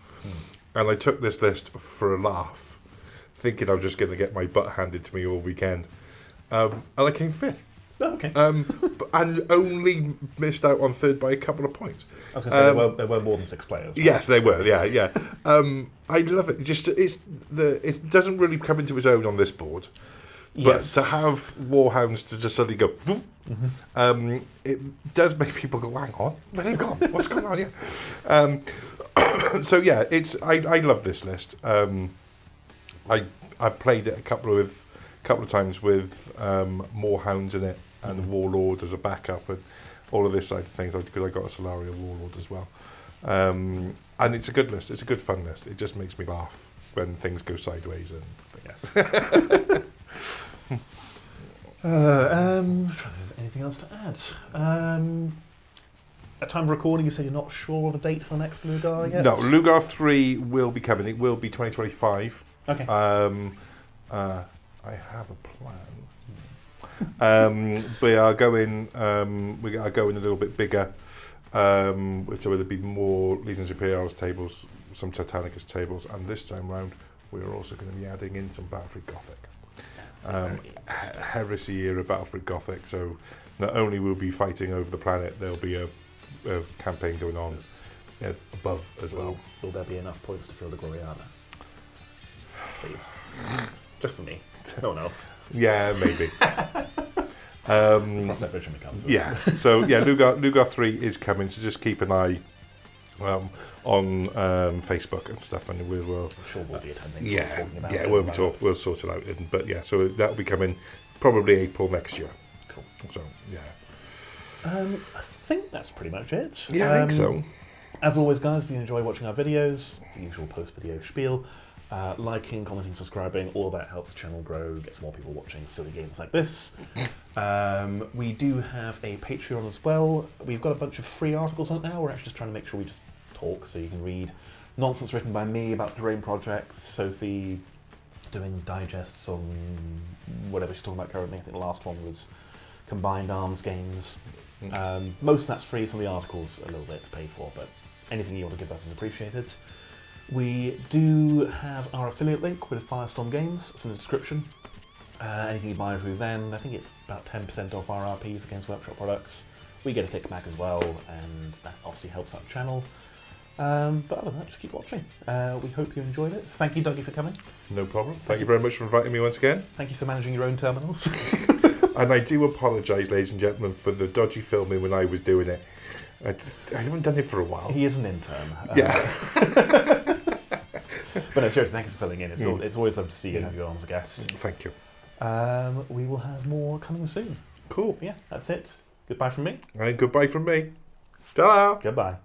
And I took this list for a laugh, thinking I was just going to get my butt handed to me all weekend. And I came 5th. Oh, okay. And only missed out on third by a couple of points. I was going to say there were more than 6 players. Right? Yes, they were. Yeah. I love it. It doesn't really come into its own on this board, but to have Warhounds to just suddenly go, it does make people go, hang on, where have they gone? What's going on here? So yeah, I love this list. I've played it a couple of times with more hounds in it and Warlord as a backup and all of this side of things because I got a Solaria Warlord as well. And it's a good list. It's a good fun list. It just makes me laugh when things go sideways and yes. I'm trying if there's anything else to add. At time of recording, you said you're not sure of the date for the next Lugar yet? No, Lugar 3 will be coming. It will be 2025. Okay. I have a plan. We are going a little bit bigger. So there'll be more Legions Imperialis tables, some Titanicus tables, and this time round we're also going to be adding in some Battlefleet Gothic. Heresy era Battlefleet Gothic. So not only will we be fighting over the planet, there'll be a campaign going on above as well. Will there be enough points to fill the Gloriana? Please. Just for me. No one else. Yeah, maybe. Cross that bridge when we come to it. Yeah. So yeah, Lugar 3 is coming. So just keep an eye on Facebook and stuff, and we'll. I'm sure we'll be attending. We'll sort it out. But yeah, so that'll be coming probably April next year. Cool. So yeah. I think that's pretty much it. Yeah, I think so. As always, guys, if you enjoy watching our videos, the usual post-video spiel, liking, commenting, subscribing, all of that helps the channel grow, gets more people watching silly games like this. We do have a Patreon as well. We've got a bunch of free articles on it now. We're actually just trying to make sure we just talk, so you can read nonsense written by me about terrain projects, Sophie doing digests on whatever she's talking about currently. I think the last one was combined arms games. Most of that's free, some of the articles a little bit to pay for, but anything you want to give us is appreciated. We do have our affiliate link with Firestorm Games. It's in the description. Anything you buy through them, I think it's about 10% off RRP for Games Workshop products. We get a kickback as well, and that obviously helps out the channel. But other than that, just keep watching. We hope you enjoyed it. Thank you, Dougie, for coming. No problem. Thank you very much for inviting me once again. Thank you for managing your own terminals. And I do apologise, ladies and gentlemen, for the dodgy filming when I was doing it. I haven't done it for a while. He is an intern. Yeah. But no, seriously, thank you for filling in. It's always lovely to see you and have you on as a guest. Thank you. We will have more coming soon. Cool. Yeah, that's it. Goodbye from me. And goodbye from me. Ta-da! Goodbye.